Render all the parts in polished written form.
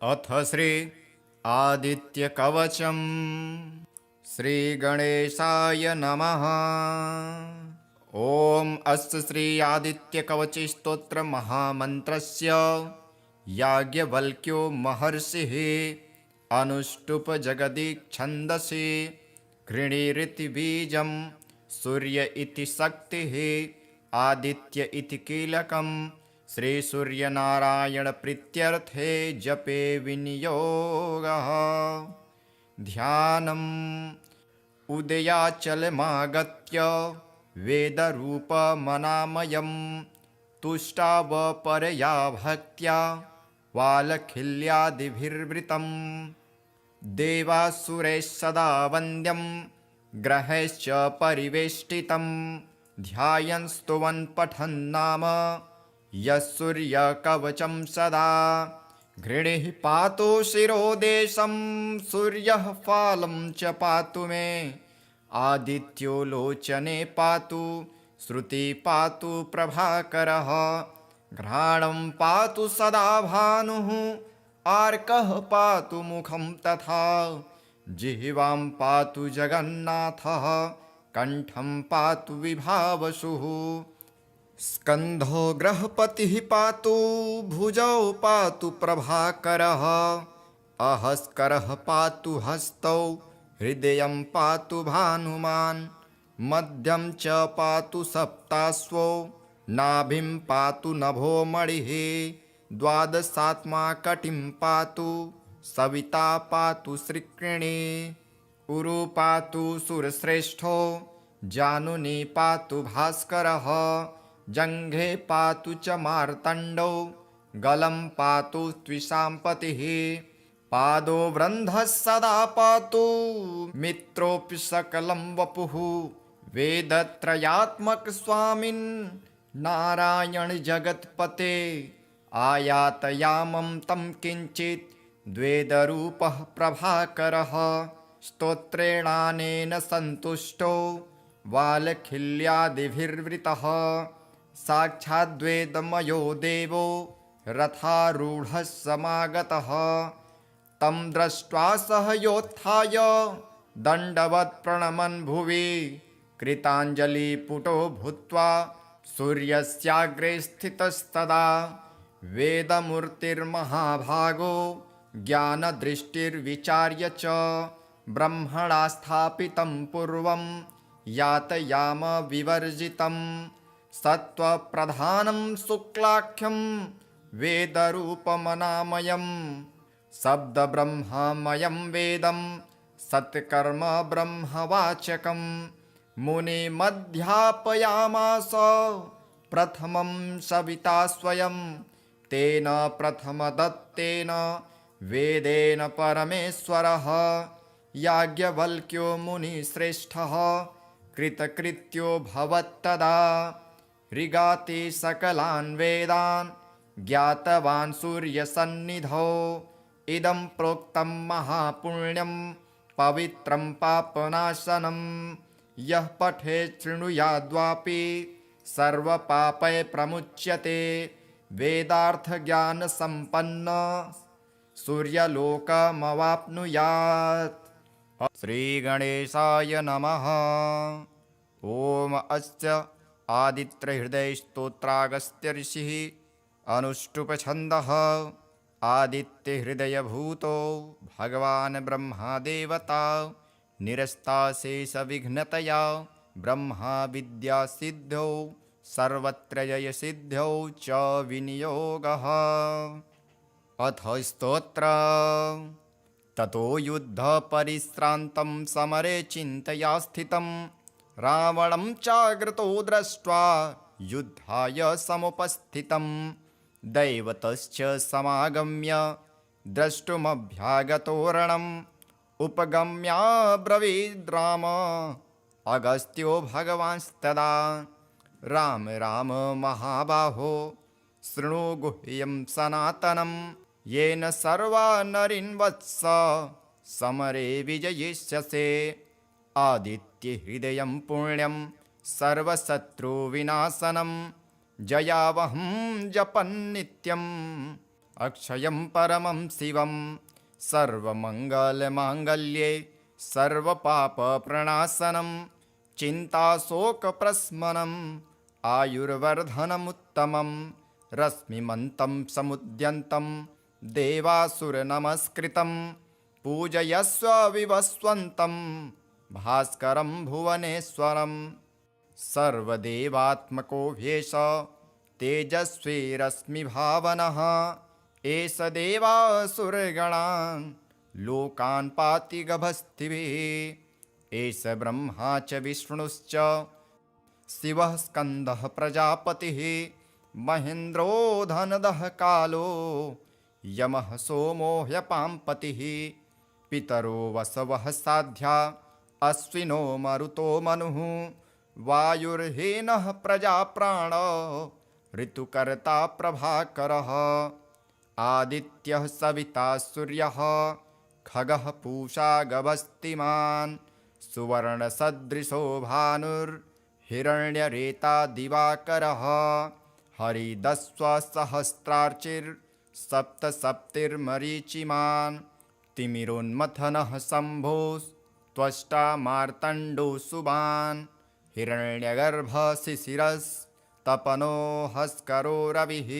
अथ श्री आदित्यकवचम् श्रीगणेशाय नमः। ॐ अस्य श्री आदित्यकवच स्तोत्र महामन्त्रस्य याज्ञवल्क्यो महर्षिः अनुष्टुप जगदीच्छन्दसि घृणीरिति बीजं सूर्य इति शक्तिः आदित्य इति कीलकम् श्री सूर्यनारायण प्रीत्यर्थे जपे विनियोगः। ध्यानम् उदयाचलमागत्य वेदरूपमनामयं तुष्टावपरया भक्त्या वालखिल्यादिभिर्वृतं देवासुरैः सदा वन्द्यं ग्रहैश्च परिवेष्टितं ध्यायन् स्तुवन् पठन् नाम यस्सूर्यकवचं सदा घृणिः पातु शिरोदेशं सूर्यः फालं च पातु मे आदित्यो लोचने पातु श्रुति पातु प्रभाकरः घ्राणं पातु सदा भानुः आर्कः पातु मुखं तथा जिह्वां पातु जगन्नाथः कण्ठं पातु विभावसुः स्कन्धो ग्रहपतिः पातु भुजौ पातु प्रभाकरः अहस्करः पातु हस्तौ हृदयं पातु भानुमान् मध्यं च पातु सप्ताश्वो नाभिं पातु नभो मणिः द्वादशात्मा कटिं पातु सविता पातु श्रिक्रिणी उरु पातु सुरश्रेष्ठो जानुनी पातु भास्करः जङ्घे पातु च मार्तण्डो गलं पातु त्विषाम्पतिः पादो वृन्धः सदा पातु मित्रोऽपि सकलं वपुः वेदत्रयात्मक स्वामिन् नारायण जगत्पते आयातयामं तं किञ्चित् द्वेदरूपः प्रभाकरः स्तोत्रेणानेन सन्तुष्टो वालखिल्यादिभिर्वृतः साक्षाद्वेदमयो देवो रथारूढः समागतः तं दृष्ट्वा सह योत्थाय दण्डवत् प्रणमन् भुवि कृताञ्जलिपुटो भूत्वा सूर्यस्याग्रे स्थितस्तदा वेदमूर्तिर्महाभागो ज्ञानदृष्टिर्विचार्य च ब्रह्मणा स्थापितं पूर्वं यातयाम विवर्जितं सत्त्वप्रधानं शुक्लाख्यं वेदरूपमनामयं शब्दब्रह्ममयं वेदं सत्कर्म ब्रह्मवाचकं मुनिमध्यापयामास प्रथमं सविता स्वयं तेन प्रथमदत्तेन वेदेन परमेश्वरः याज्ञवल्क्यो मुनिश्रेष्ठः कृतकृत्यो भवत्तदा ऋगाति सकलान् वेदान् ज्ञातवान् सूर्यसन्निधौ इदं प्रोक्तं महापुण्यं पवित्रं पापनाशनं यः पठेत् शृणुयाद्वापि सर्वपापैः प्रमुच्यते वेदार्थज्ञानसम्पन्न सूर्यलोकमवाप्नुयात्। श्रीगणेशाय नमः। ॐ अस्य आदित्यहृदयस्तोत्रागस्त्य ऋषिः अनुष्टुप्छन्दः आदित्यहृदयभूतो भगवान् ब्रह्मदेवता निरस्ताशेषविघ्नतया ब्रह्मा विद्यासिद्ध्यौ सर्वत्र जयसिद्ध्यौ च विनियोगः। अथ स्तोत्र ततो युद्धपरिश्रान्तं समरे चिन्तया स्थितं रावणं चाग्रतो दृष्ट्वा युद्धाय समुपस्थितं दैवतश्च समागम्य द्रष्टुमभ्यागतो रणम् उपगम्याब्रवीद् राम अगस्त्यो भगवांस्तदा राम राम महाबाहो शृणु गुह्यं सनातनं येन सर्वा नरीन् वत्स समरे विजयिष्यसे आदित्यहृदयं पुण्यं सर्वशत्रुविनाशनं जयावहं जपन्नित्यं अक्षयं परमं शिवं सर्वमङ्गलमाङ्गल्ये सर्वपापप्रणाशनं चिन्ताशोकप्रशमनम् आयुर्वर्धनमुत्तमं रश्मिमन्तं समुद्यन्तं देवासुरनमस्कृतं पूजयस्व विवस्वन्तं भास्करं भुवनेश्वरं सर्वदेवात्मको ह्येष तेजस्वी रश्मिभावनः एष देवासुरगणान् लोकान् पाति गभस्तिभिः एष ब्रह्मा च विष्णुश्च शिवः स्कन्दः प्रजापतिः महेन्द्रो धनदः कालो यमः सोमो ह्यपाम्पतिः पितरो वसवः साध्या अश्विनो मरुतो मनुः वायुर्हीनः प्रजाप्राण ऋतुकर्ता प्रभाकरः आदित्यः सविता सूर्यः खगः पूषा गभस्तिमान् सुवर्णसदृशो भानुर्हिरण्यरेता दिवाकरः हरिदस्वसहस्रार्चिर्सप्तसप्तिर्मरीचिमान् तिमिरोन्मथनः शम्भोस्त्वष्टा मार्तण्डो सुबान् हिरण्यगर्भशिशिरस्तपनो हस्करो रविः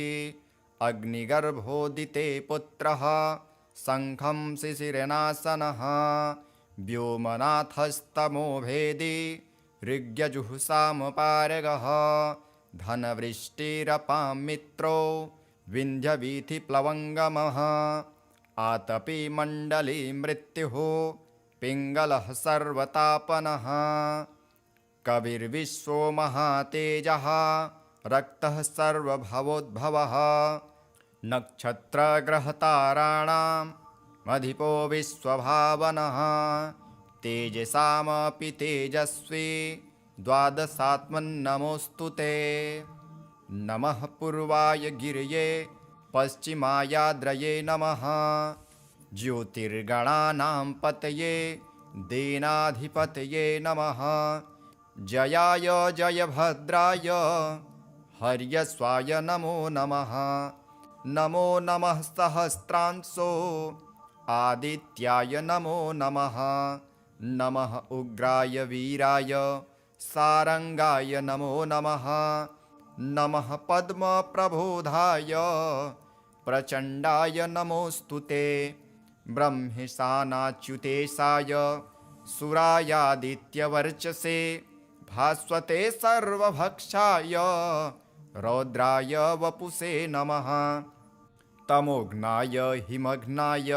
अग्निगर्भोदिते पुत्रः शङ्खं शिशिरनाशनः व्योमनाथस्तमो भेदी ऋग्यजुःसामपारगः धनवृष्टिरपां मित्रो विन्ध्यवीथिप्लवङ्गमः आतपी मण्डली मृत्युः पिङ्गलः सर्वतापनः कविर्विश्वो महातेजः रक्तः सर्वभवोद्भवः नक्षत्रग्रहताराणाम् अधिपो विश्वभावनः तेजसामपि तेजस्वी द्वादशात्मन्नमोऽस्तु ते नमः पूर्वाय गिरये पश्चिमायाद्रये नमः ज्योतिर्गणानां पतये दीनाधिपतये नमः जयाय जयभद्राय हर्यस्वाय नमो नमः नमो नमः सहस्रांशो आदित्याय नमो नमः नमः उग्राय वीराय सारंगाय नमो नमः नमः पद्मप्रबोधाय प्रचण्डाय नमोऽस्तु ते ब्रह्मेशानाच्युतेशाय सुरायादित्यवर्चसे भास्वते सर्वभक्षाय रौद्राय वपुषे नमः तमोघ्नाय हिमघ्नाय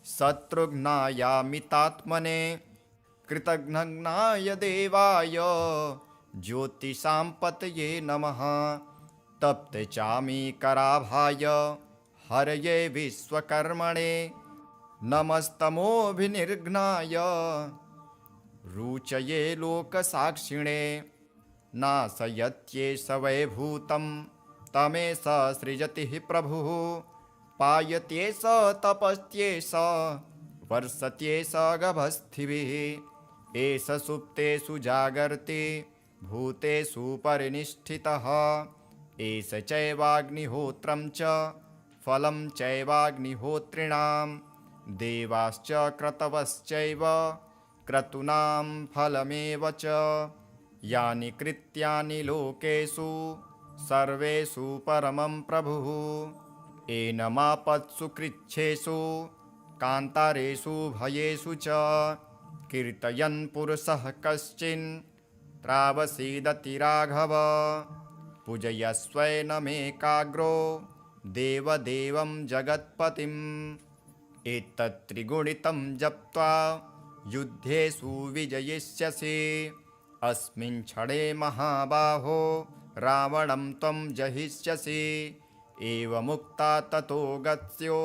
शत्रुघ्नायामितात्मने कृतघ्नाय देवाय ज्योतिषां पतये नमः तप्तचामीकराभाय हरये विश्वकर्मणे नमस्तमोभिनिर्घ्नाय रुचये लोकसाक्षिणे नाशयत्येष वैभूतं तमेष सृजति प्रभुः पायत्येष तपस्त्येष वर्षत्येष गभस्थिभिः एष सुप्तेषु जागर्ति भूतेषु परिनिष्ठितः एष चैवाग्निहोत्रं च फलं चैवाग्निहोत्रिणां देवाश्च क्रतवश्चैव क्रतूनां फलमेव च यानि कृत्यानि लोकेषु सर्वेषु परमं प्रभुः एनमापत्सु कृच्छ्रेषु कान्तारेषु भयेषु च कीर्तयन् पुरुषः कश्चिन् त्रावसीदति राघव पूजयस्वैनमेकाग्रो देवदेवं जगत्पतिम् एतत्त्रिगुणितं जप्त्वा युद्धेषु विजयिष्यसि अस्मिन् क्षणे महाबाहो रावणं त्वं जहिष्यसि एवमुक्ता ततो गत्स्यो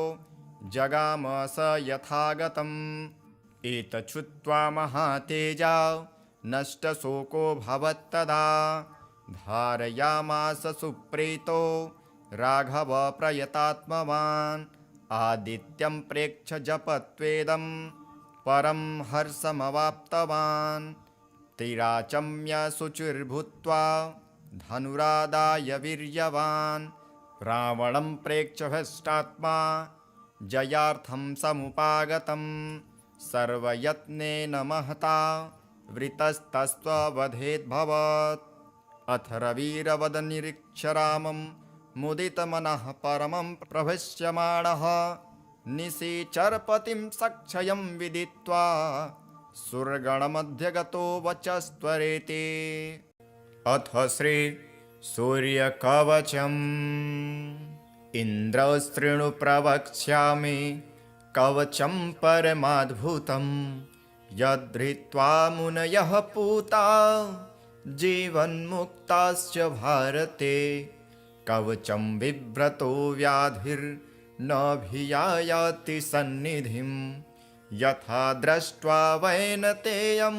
जगाम स यथागतम् एतच्छ्रुत्वा महातेजा नष्टशोको भवत्तदा धारयामास सुप्रीतो राघव प्रयतात्मवान् आदित्यं प्रेक्ष्य जपत्वेदं परं हर्षमवाप्तवान् तिराचम्य शुचिर्भूत्वा धनुरादाय वीर्यवान् रावणं प्रेक्ष्य हृष्टात्मा जयार्थं समुपागतं सर्वयत्नेन महता वृतस्तस्त्ववधेद्भवत् अथ रविरवदनिरीक्ष्य रामं मुदितमनः परमं प्रभष्यमाणः निशिचरपतिं सक्षयं विदित्वा सुरगणमध्यगतो वचस्त्वरेति। अथ श्री सूर्यकवचम् इन्द्रस्तृणु प्रवक्ष्यामि कवचं परमाद्भुतं यद्धृत्वा मुनयः पूता जीवन्मुक्ताश्च भारते कवचं बिभ्रतो व्याधिर्नभियायाति सन्निधिं यथा दृष्ट्वा वैनतेयं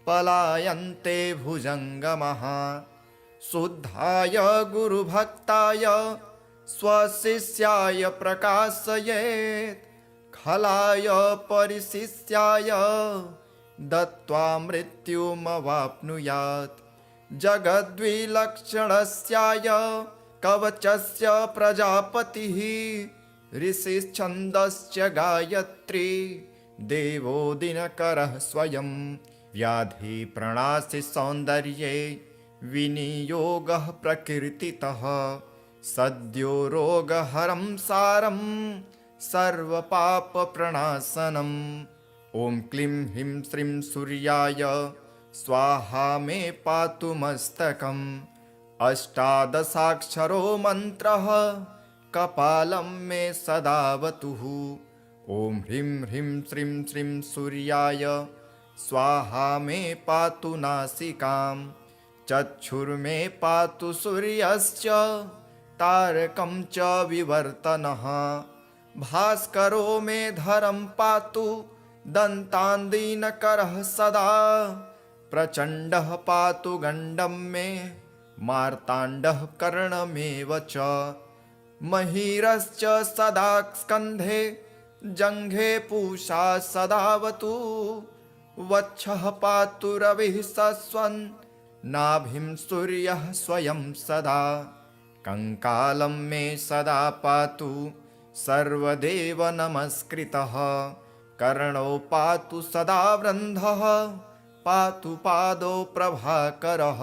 पलायन्ते भुजङ्गमः शुद्धाय गुरुभक्ताय स्वशिष्याय प्रकाशयेत् खलाय परिशिष्याय दत्त्वा मृत्युमवाप्नुयात् जगद्विलक्षणस्याय कवचस्य प्रजापतिः ऋषिश्छन्दश्च गायत्री देवो दिनकरः स्वयं व्याधिप्रणाशि सौन्दर्ये विनियोगः प्रकीर्तितः सद्यो रोगहरं सारं सर्वपापप्रणाशनम् ॐ क्लीं ह्रीं श्रीं सूर्याय स्वाहा मे पातु मस्तकम् अष्टादशाक्षरो मन्त्रः कपालं मे सदावतुः ॐ ह्रीं ह्रीं श्रीं श्रीं सूर्याय स्वाहा मे पातु नासिकाम् चक्षुर्मे पातु सूर्यश्च तारकं च विवर्तनः भास्करो मे धरं पातु दन्तान्दीनकरः सदा प्रचण्डः पातु गण्डं मे मार्ताण्डः कर्णमेव च महीरश्च सदा स्कन्धे जङ्घे पूषा सदावतु वक्षः पातु रविः सस्वन् नाभिं सूर्यः स्वयं सदा कङ्कालं मे सदा पातु सर्वदेव नमस्कृतः कर्णौ पातु सदा वृन्धः पातु पादौ प्रभाकरः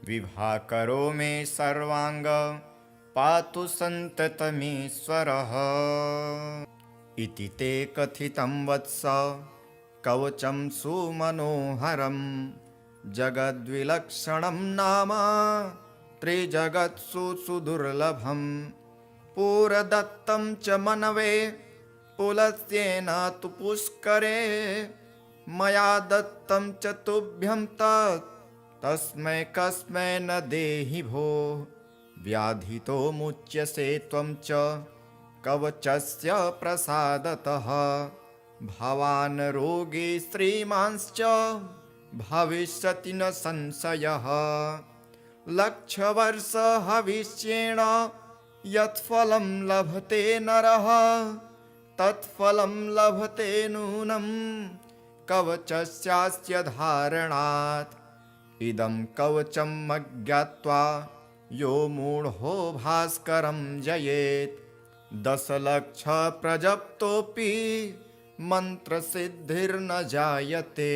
विभाकरो मे सर्वाङ्ग पातु सन्ततमीश्वरः इति ते कथितं वत्स कवचं सुमनोहरं जगद्विलक्षणं नाम त्रिजगत्सु सुदुर्लभं पुरदत्तं च मनवे पुलस्येन तु पुष्करे मया दत्तं च तुभ्यं तस्मै कस्मै न देहि भो व्याधितो मुच्यसे त्वं च कवचस्य प्रसादतः भवान् रोगी श्रीमांश्च भविष्यति न संशयः लक्षवर्ष हविष्येण यत्फलं लभते नरः तत्फलं लभते नूनं कवचस्यास्य धारणात् इदं कवचम् अज्ञात्वा यो मूढो भास्करं जयेत् 10 लक्ष प्रजप्तोऽपि मन्त्रसिद्धिर्न जायते।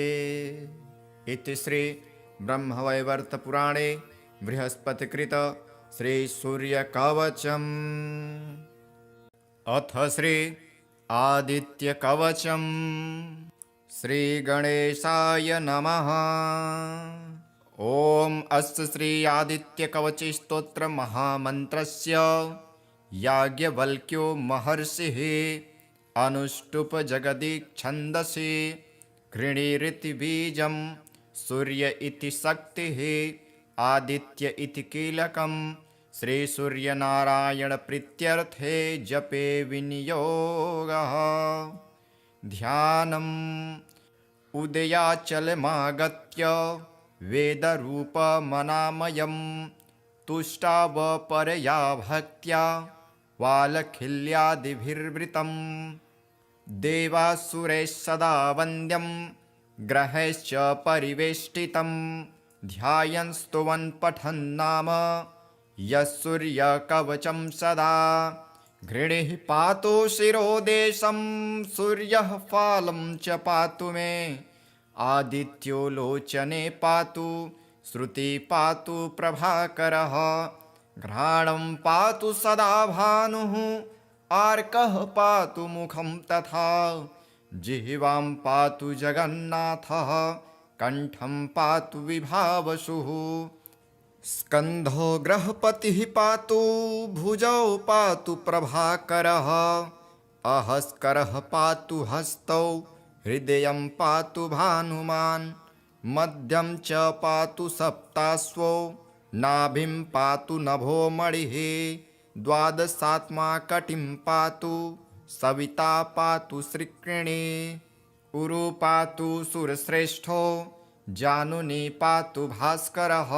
इति श्री ब्रह्मवैवर्तपुराणे बृहस्पतिकृत श्री सूर्यकवचम्। अथ श्री आदित्यकवचम्। श्री गणेशाय नमः। ॐ अस्य श्री आदित्यकवच स्तोत्र महामन्त्रस्य याज्ञवल्क्यो महर्षिः अनुष्टुप जगदीच्छन्दसि घृणीरिति बीजं सूर्य इति शक्तिः आदित्य इति कीलकं श्री सूर्यनारायण प्रीत्यर्थे जपे विनियोगः। ध्यानम् उदयाचलमागत्य वेदरूपमनामयं तुष्टावपरया भक्त्या वालखिल्यादिभिर्वृतं देवासुरैः सदा वन्द्यं ग्रहैश्च परिवेष्टितं ध्यायन् स्तुवन् पठन् नाम यः सूर्यकवचं सदा घृणिः पातु शिरोदेशं सूर्यः फालं च पातु मे आदित्यो लोचने पातु श्रुति पातु प्रभाकरः घ्राणं पातु सदा भानुः आर्कः पातु मुखं तथा जिह्वां पातु जगन्नाथः कण्ठं पातु विभावसुः स्कन्धो ग्रहपतिः पातु भुजौ पातु प्रभाकरः अहस्करः पातु हस्तौ हृदयं पातु भानुमान् मध्यं च पातु सप्ताश्वो नाभिं पातु नभो मणिः द्वादशात्मा कटिं पातु सविता पातु श्रिक्रिणी उरु पातु सुरश्रेष्ठो जानुनी पातु भास्करः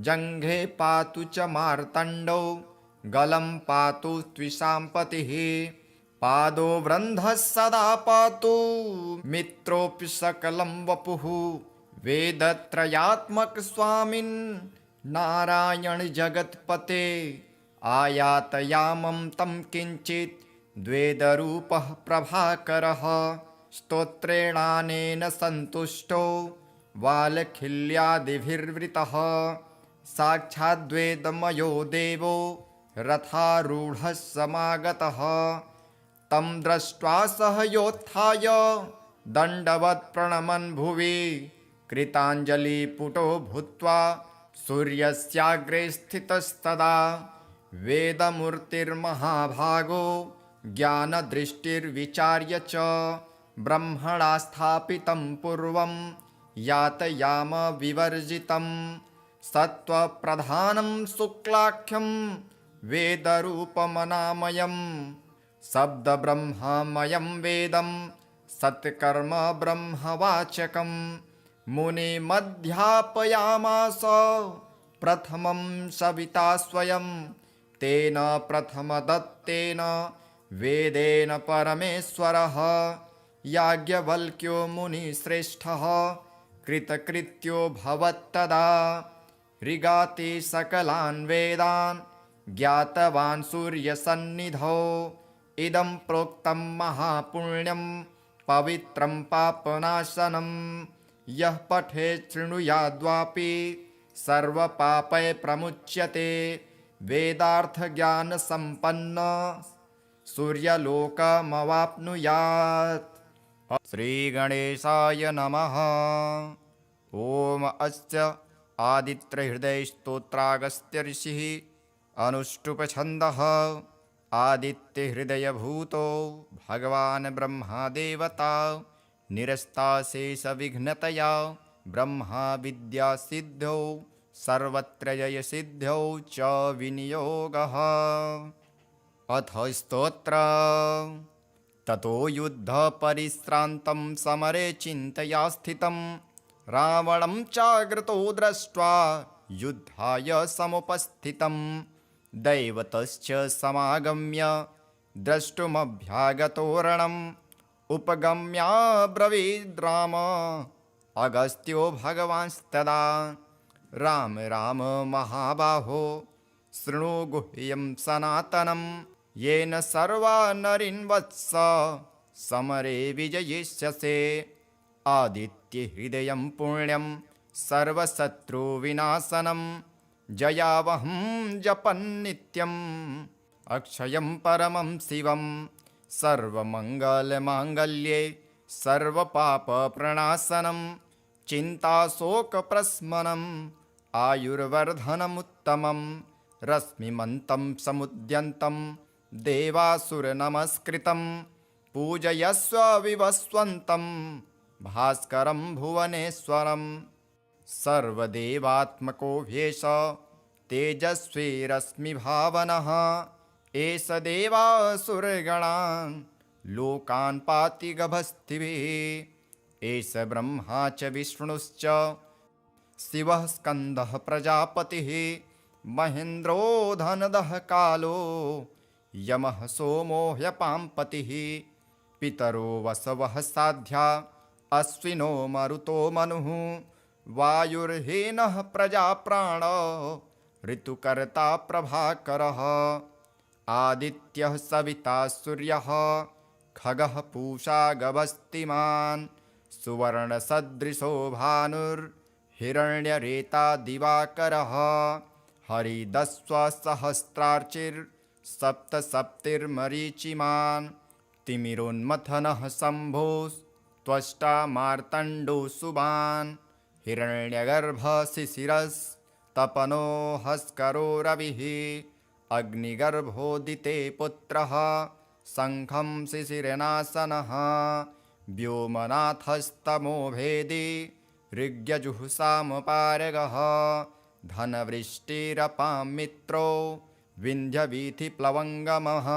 जङ्घे पातु च मार्तण्डो गलं पातु त्विषाम्पतिः पादो वृन्धः सदा पातु मित्रोऽपि सकलं वपुः वेदत्रयात्मक स्वामिन् नारायण जगत्पते आयातयामं तं किञ्चित् द्वेदरूपः प्रभाकरः स्तोत्रेणानेन सन्तुष्टो वालखिल्यादिभिर्वृतः साक्षाद्वेदमयो देवो रथारूढः समागतः तं दृष्ट्वा सह योत्थाय दण्डवत् प्रणमन् भुवि कृताञ्जलिपुटो भूत्वा सूर्यस्याग्रे स्थितस्तदा वेदमूर्तिर्महाभागो ज्ञानदृष्टिर्विचार्य च ब्रह्मणा स्थापितं पूर्वं यातयाम विवर्जितं सत्त्वप्रधानं शुक्लाख्यं वेदरूपमनामयं शब्दब्रह्ममयं वेदं सत्कर्म ब्रह्मवाचकं मुनिमध्यापयामास प्रथमं सविता स्वयं तेन प्रथमदत्तेन वेदेन परमेश्वरः याज्ञवल्क्यो मुनिश्रेष्ठः कृतकृत्यो भवत्तदा ऋगाति सकलान् वेदान् ज्ञातवान् सूर्यसन्निधौ इदं प्रोक्तं महापुण्यं पवित्रं पापनाशनं यः पठेत् शृणुयाद्वापि सर्वपापै प्रमुच्यते वेदार्थज्ञानसम्पन्न सूर्यलोकमवाप्नुयात्। श्रीगणेशाय नमः। ॐ अस्य आदित्यहृदयस्तोत्रागस्त्य ऋषिः अनुष्टुप्छन्दः आदित्यहृदयभूतो भगवान् ब्रह्मदेवता निरस्ताशेषविघ्नतया ब्रह्मा विद्यासिद्ध्यौ सर्वत्र जयसिद्ध्यौ च विनियोगः। अथ स्तोत्र ततो युद्धपरिश्रान्तं समरे चिन्तया स्थितं रावणं चाग्रतो दृष्ट्वा युद्धाय समुपस्थितं दैवतश्च समागम्य द्रष्टुमभ्यागतो रणम् उपगम्याब्रवीद् राम अगस्त्यो भगवांस्तदा राम राम महाबाहो शृणु गुह्यं सनातनं येन सर्वा नरीन् वत्स समरे विजयिष्यसे आदित्यहृदयं पुण्यं सर्वशत्रुविनाशनं जयावहं जपन्नित्यम् अक्षयं परमं शिवं सर्वमङ्गलमाङ्गल्ये सर्वपापप्रणाशनं चिन्ताशोकप्रशमनम् आयुर्वर्धनमुत्तमं रश्मिमन्तं समुद्यन्तं देवासुरनमस्कृतं पूजयस्व विवस्वन्तं भास्करं भुवनेश्वरं सर्वदेवात्मको ह्येष तेजस्वी रश्मिभावनः एष देवासुरगणान् लोकान् पाति गभस्तिभिः एष ब्रह्मा च विष्णुश्च शिवः स्कन्दः प्रजापतिः महेन्द्रो धनदः कालो यमः सोमो ह्यपाम्पतिः पितरो वसवः साध्या अश्विनो मरुतो मनुः वायुर्हीनः प्रजाप्राण ऋतुकर्ता प्रभाकरः आदित्यः सविता सूर्यः खगः पूषा गभस्तिमान् सुवर्णसदृशो भानुर्हिरण्यरेता दिवाकरः हरिदस्वसहस्रार्चिर्सप्तसप्तिर्मरीचिमान् तिमिरोन्मथनः शम्भोस्त्वष्टा मार्तण्डो सुबान् हिरण्यगर्भशिशिरस्तपनो हस्करो रविः अग्निगर्भोदिते पुत्रः शङ्खं शिशिरनाशनः व्योमनाथस्तमो भेदी ऋग्यजुःसामपारगः धनवृष्टिरपां मित्रो विन्ध्यवीथिप्लवङ्गमः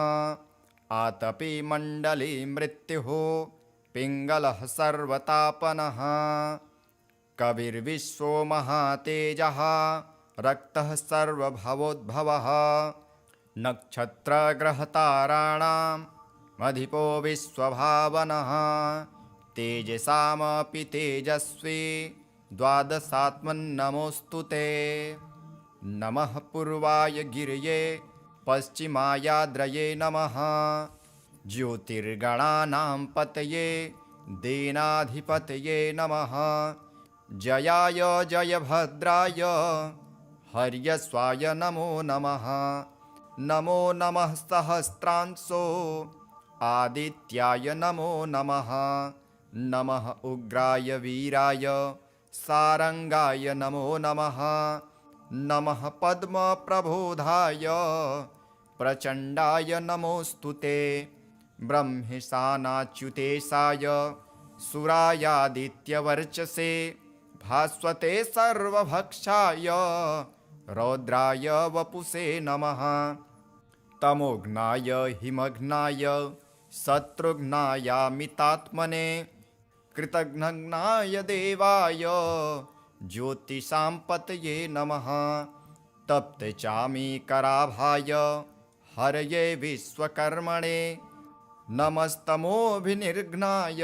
आतपी मण्डली मृत्युः पिङ्गलः सर्वतापनः कविर्विश्वो महातेजः रक्तः सर्वभवोद्भवः नक्षत्रग्रहताराणाम् अधिपो विश्वभावनः तेजसामपि तेजस्वी द्वादशात्मन्नमोऽस्तु ते नमः पूर्वाय गिरये पश्चिमायाद्रये नमः ज्योतिर्गणानां पतये दीनाधिपतये नमः जयाय जयभद्राय हर्यस्वाय नमो नमः नमो नमः सहस्रांशो आदित्याय नमो नमः नमः उग्राय वीराय सारंगाय नमो नमः नमः पद्मप्रबोधाय प्रचण्डाय नमोऽस्तु ते ब्रह्मेशानाच्युतेशाय सुरायादित्यवर्चसे भास्वते सर्वभक्षाय रौद्राय वपुषे नमः तमोघ्नाय हिमघ्नाय शत्रुघ्नायामितात्मने कृतघ्नाय देवाय ज्योतिषां पतये नमः तप्तचामीकराभाय हरये विश्वकर्मणे नमस्तमोभिनिर्घ्नाय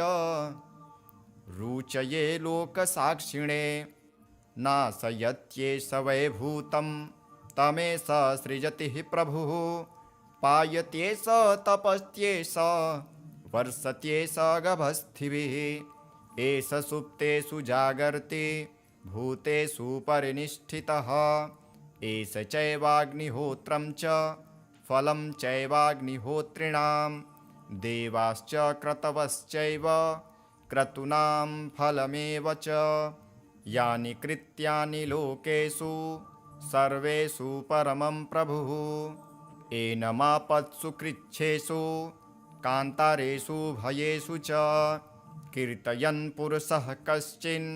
रुचये लोकसाक्षिणे नाशयत्येष वैभूतं तमेष सृजति प्रभुः पायत्येष तपस्त्येष वर्षत्येष गभस्थिभिः एष सुप्तेषु जागर्ति भूतेषु परिनिष्ठितः एष चैवाग्निहोत्रं च फलं चैवाग्निहोत्रिणां देवाश्च क्रतवश्चैव क्रतूनां फलमेव च यानि कृत्यानि लोकेषु सर्वेषु परमं प्रभुः एनमापत्सु कृच्छ्रेषु कान्तारेषु भयेषु च कीर्तयन् पुरुषः कश्चिन्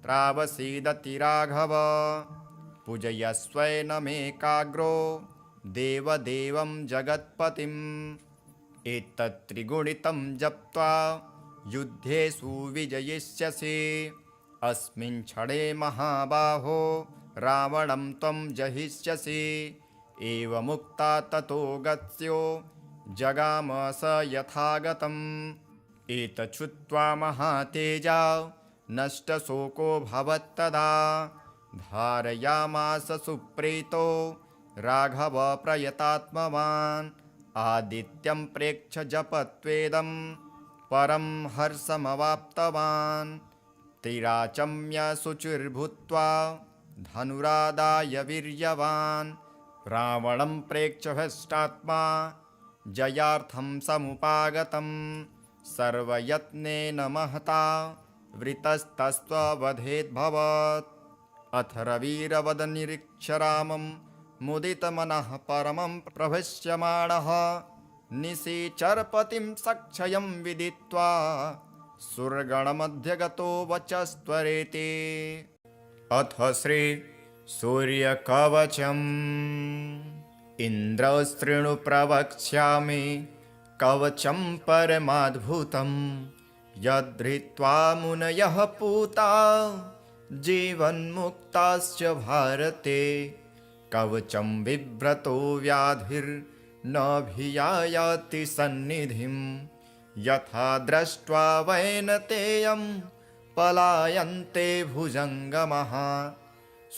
त्रावसीदति राघव पूजयस्वैनमेकाग्रो देवदेवं जगत्पतिम् एतत्त्रिगुणितं जप्त्वा युद्धेषु विजयिष्यसि अस्मिन् क्षणे महाबाहो रावणं त्वं जहिष्यसि एवमुक्ता ततो गत्स्यो जगाम स यथागतम् एतच्छ्रुत्वा महातेजा नष्टशोको भवत्तदा धारयामास सुप्रीतो राघव प्रयतात्मवान् आदित्यं प्रेक्ष्य जपत्वेदं परं हर्षमवाप्तवान् तिराचम्य शुचिर्भूत्वा धनुरादाय वीर्यवान् रावणं प्रेक्ष्य हष्टात्मा जयार्थं समुपागतम् सर्वयत्नेन महता वृतस्तस्त्ववधेद्भवत् अथ रविरवदनिरीक्ष्य रामं मुदितमनः परमं प्रभष्यमाणः निशिचरपतिं सक्षयं विदित्वा सुरगणमध्यगतो वचस्त्वरेति अथ श्री सूर्यकवचम् इन्द्रस्तृणु प्रवक्ष्यामि कवचं परमाद्भुतं यद्धृत्वा मुनयः पूता जीवन्मुक्ताश्च भारते कवचं बिभ्रतो व्याधिर्नभियायाति सन्निधिं यथा दृष्ट्वा वैनतेयं पलायन्ते भुजङ्गमः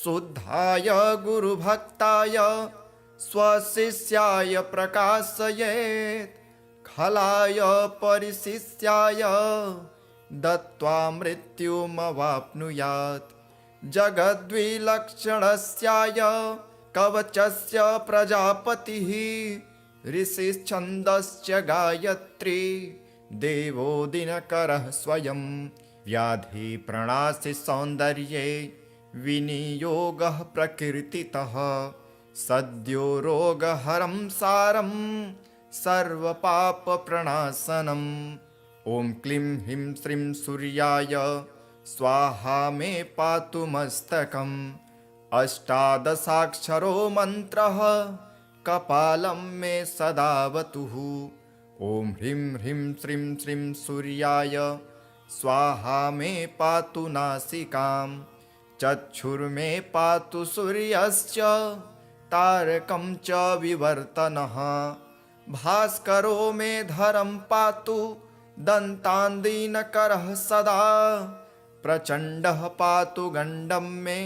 शुद्धाय गुरुभक्ताय स्वशिष्याय प्रकाशयेत् खलाय परिशिष्याय दत्त्वा मृत्युमवाप्नुयात् जगद्विलक्षणस्याय कवचस्य प्रजापतिः ऋषिश्छन्दश्च गायत्री देवो दिनकरः स्वयं व्याधिप्रणाशि सौन्दर्ये विनियोगः प्रकृतितः सद्यो रोगहरं सारं सर्वपापप्रणाशनम् ॐ क्लीं ह्रीं श्रीं सूर्याय स्वाहा मे पातु मस्तकम् अष्टादशाक्षरो मन्त्रः कपालं मे सदावतुः ॐ ह्रीं ह्रीं श्रीं श्रीं सूर्याय स्वाहा मे पातु नासिकाम् चक्षुर्मे पातु सूर्यश्च तारकं च विवर्तनः भास्करो मे धरं पातु दन्तान्दीनकरः सदा प्रचण्डः पातु गण्डं मे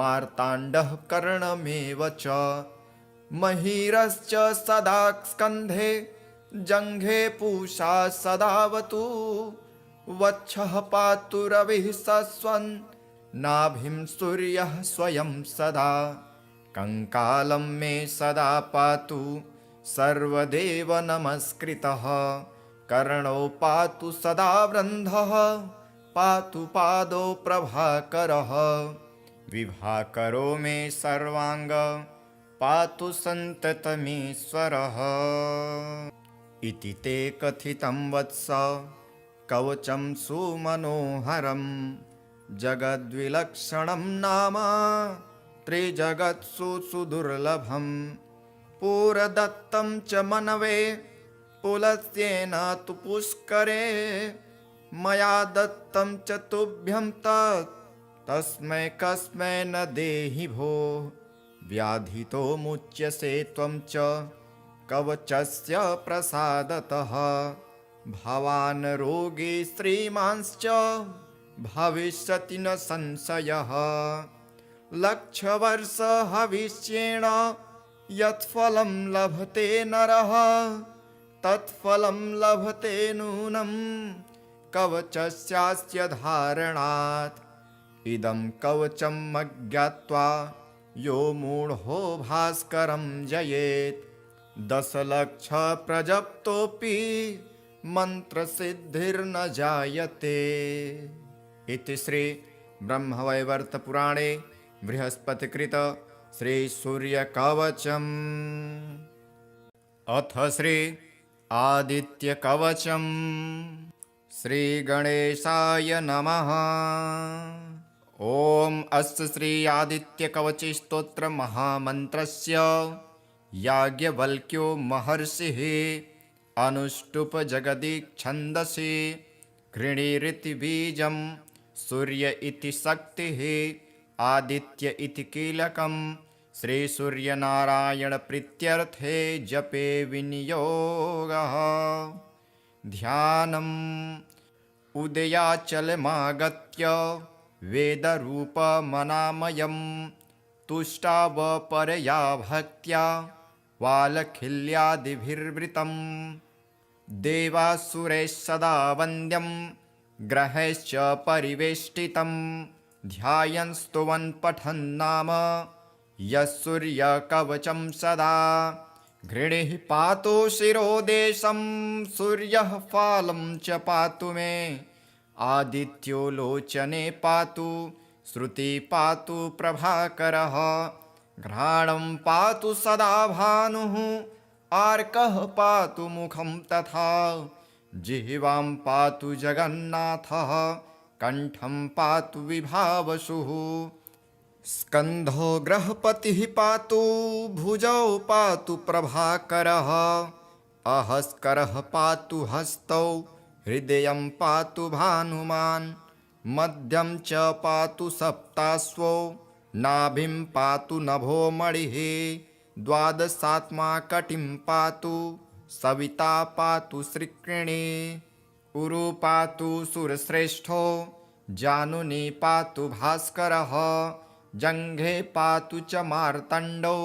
मार्ताण्डः कर्णमेव च महीरश्च सदा स्कन्धे जङ्घे पूषा सदावतु वक्षः पातु रविः सस्वन् नाभिं सूर्यः स्वयं सदा कङ्कालं मे सदा पातु सर्वदेव नमस्कृतः कर्णौ पातु सदा वृन्धः पातु पादौ प्रभाकरः विभाकरो मे सर्वाङ्ग पातु सन्ततमीश्वरः इति ते कथितं वत्स कवचं सुमनोहरं जगद्विलक्षणं नाम त्रिजगत्सु सुदुर्लभं पुरदत्तं च मनवे पुलस्येन तु पुष्करे मया दत्तं च तुभ्यं तस्मै कस्मै न देहि भो व्याधितो मुच्यसे त्वं च कवचस्य प्रसादतः भवान् रोगी श्रीमांश्च भविष्यति न संशयः लक्षवर्ष हविष्येण यत्फलं लभते नरः तत्फलं लभते नूनं कवचस्यास्य धारणात् इदं कवचम् अज्ञात्वा यो मूढो भास्करं जयेत् 10 लक्ष प्रजप्तोऽपि मन्त्रसिद्धिर्न जायते। इति श्री ब्रह्मवैवर्तपुराणे बृहस्पतिकृत श्री सूर्यकवचम्। अथ श्री आदित्यकवचम्। श्री गणेशाय नमः। ॐ अस्य श्री आदित्यकवच स्तोत्र महामन्त्रस्य याज्ञवल्क्यो महर्षिः अनुष्टुप जगदीच्छन्दसि घृणीरिति बीजं सूर्य इति शक्तिः आदित्य इति कीलकं श्री सूर्यनारायण प्रीत्यर्थे जपे विनियोगः। ध्यानम् उदयाचलमागत्य वेदरूपमनामयं तुष्टावपरया भक्त्या वालखिल्यादिभिर्वृतं देवासुरैः सदा वन्द्यं ग्रहैश्च परिवेष्टितं ध्यायन् स्तुवन् पठन् नाम यः सूर्यकवचं सदा घृणिः पातु शिरोदेशं सूर्यः फालं च पातु मे आदित्यो लोचने पातु श्रुति पातु प्रभाकरः घ्राणं पातु सदा भानुः आर्कः पातु मुखं तथा जिह्वां पातु जगन्नाथः कण्ठं पातु विभावसुः स्कन्धो ग्रहपतिः पातु भुजौ पातु प्रभाकरः अहस्करः पातु हस्तौ हृदयं पातु भानुमान् मध्यं च पातु सप्ताश्वो नाभिं पातु नभो मणिः द्वादशात्मा कटिं पातु सविता पातु श्रिक्रिणी उरु पातु सुरश्रेष्ठो जानुनी पातु भास्करः जङ्घे पातु च मार्तण्डो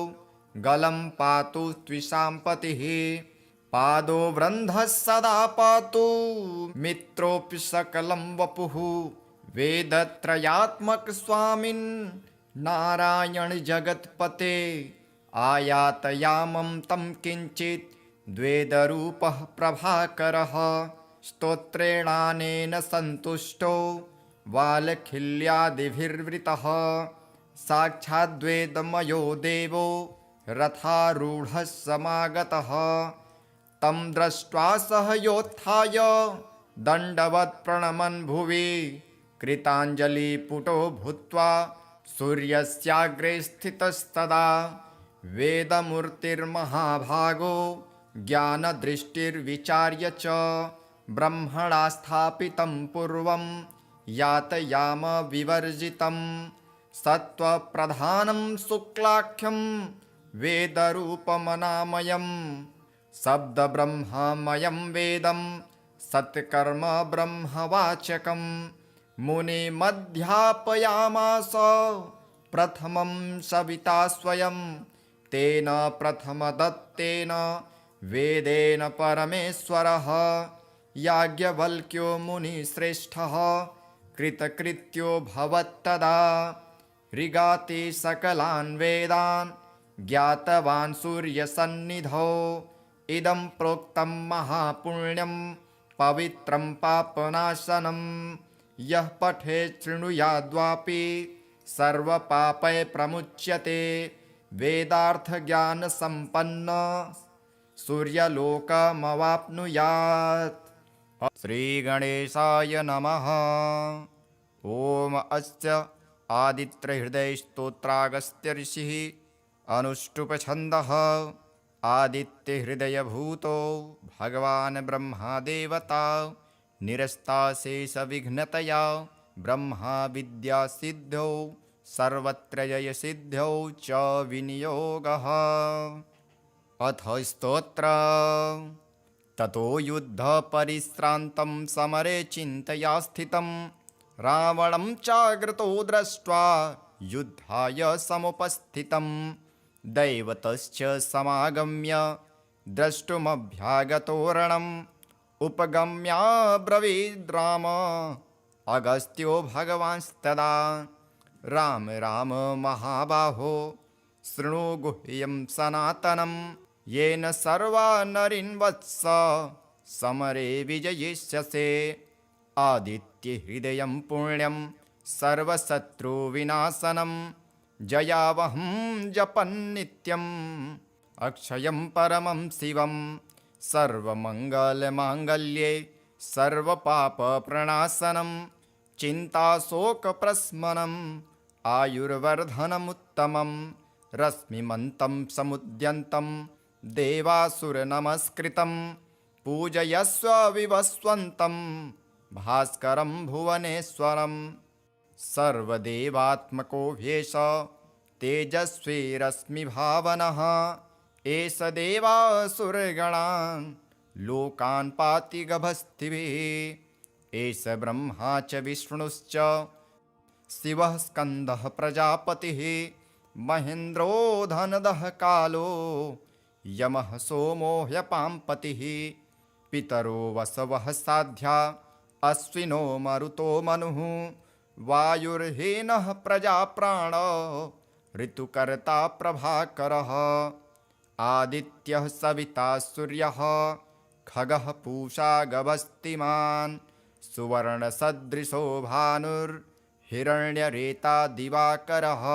गलं पातु त्विषां पतिः पादो वृन्धः सदा पातु मित्रोऽपि सकलं वपुः वेदत्रयात्मक स्वामिन् नारायण जगत्पते आयातयामं तं किञ्चित् द्वेदरूपः प्रभाकरः स्तोत्रेणानेन सन्तुष्टो वालखिल्यादिभिर्वृतः साक्षाद्वेदमयो देवो रथारूढः समागतः तं दृष्ट्वा सह योत्थाय दण्डवत् प्रणमन् भुवि कृताञ्जलिपुटो भूत्वा सूर्यस्याग्रे स्थितस्तदा वेदमूर्तिर्महाभागो ज्ञानदृष्टिर्विचार्य च ब्रह्मणा स्थापितं पूर्वं यातयाम विवर्जितं सत्त्वप्रधानं शुक्लाख्यं वेदरूपमनामयं शब्दब्रह्ममयं वेदं सत्कर्म ब्रह्मवाचकं मुनिमध्यापयामास प्रथमं सविता स्वयं तेन प्रथमदत्तेन वेदेन परमेश्वरः याज्ञवल्क्यो मुनिश्रेष्ठः कृतकृत्यो भवत्तदा ऋगाति सकलान् वेदान् ज्ञातवान् सूर्यसन्निधौ इदं प्रोक्तं महापुण्यं पवित्रं पापनाशनं यः पठेत् शृणुयाद्वापि सर्वपापै प्रमुच्यते वेदार्थज्ञानसम्पन्न सूर्यलोकमवाप्नुयात्। श्रीगणेशाय नमः। ॐ अस्य आदित्यहृदयस्तोत्रागस्त्य ऋषिः अनुष्टुप्छन्दः आदित्यहृदयभूतो भगवान् ब्रह्मदेवता निरस्ताशेषविघ्नतया ब्रह्मा विद्यासिद्ध्यौ सर्वत्र जयसिद्ध्यौ च विनियोगः। अथ स्तोत्र ततो युद्धपरिश्रान्तं समरे चिन्तया स्थितं रावणं चाग्रतो दृष्ट्वा युद्धाय समुपस्थितं दैवतश्च समागम्य द्रष्टुमभ्यागतो रणम् उपगम्याब्रवीद् राम अगस्त्यो भगवांस्तदा राम राम महाबाहो शृणु गुह्यं सनातनं येन सर्वा नरीन् वत्स समरे विजयिष्यसे आदित्यहृदयं पुण्यं सर्वशत्रुविनाशनं जयावहं जपन्नित्यम् अक्षयं परमं शिवं सर्वमङ्गलमाङ्गल्ये सर्वपापप्रणाशनं चिन्ताशोकप्रशमनम् आयुर्वर्धनमुत्तमं रश्मिमन्तं समुद्यन्तं देवासुरनमस्कृतं पूजयस्व विवस्वन्तं भास्करं भुवनेश्वरं सर्वदेवात्मको ह्येष तेजस्वी रश्मिभावनः एष देवासुरगणान् लोकान् पाति गभस्तिभिः एष ब्रह्मा च विष्णुश्च शिवः स्कन्दः प्रजापतिः महेन्द्रो धनदः कालो यमः सोमो ह्यपाम्पतिः पितरो वसवः साध्या अश्विनो मरुतो मनुः वायुर्हीनः प्रजाप्राण ऋतुकर्ता प्रभाकरः आदित्यः सविता सूर्यः खगः पूषा गभस्तिमान् सुवर्णसदृशो भानुर्हिरण्यरेता दिवाकरः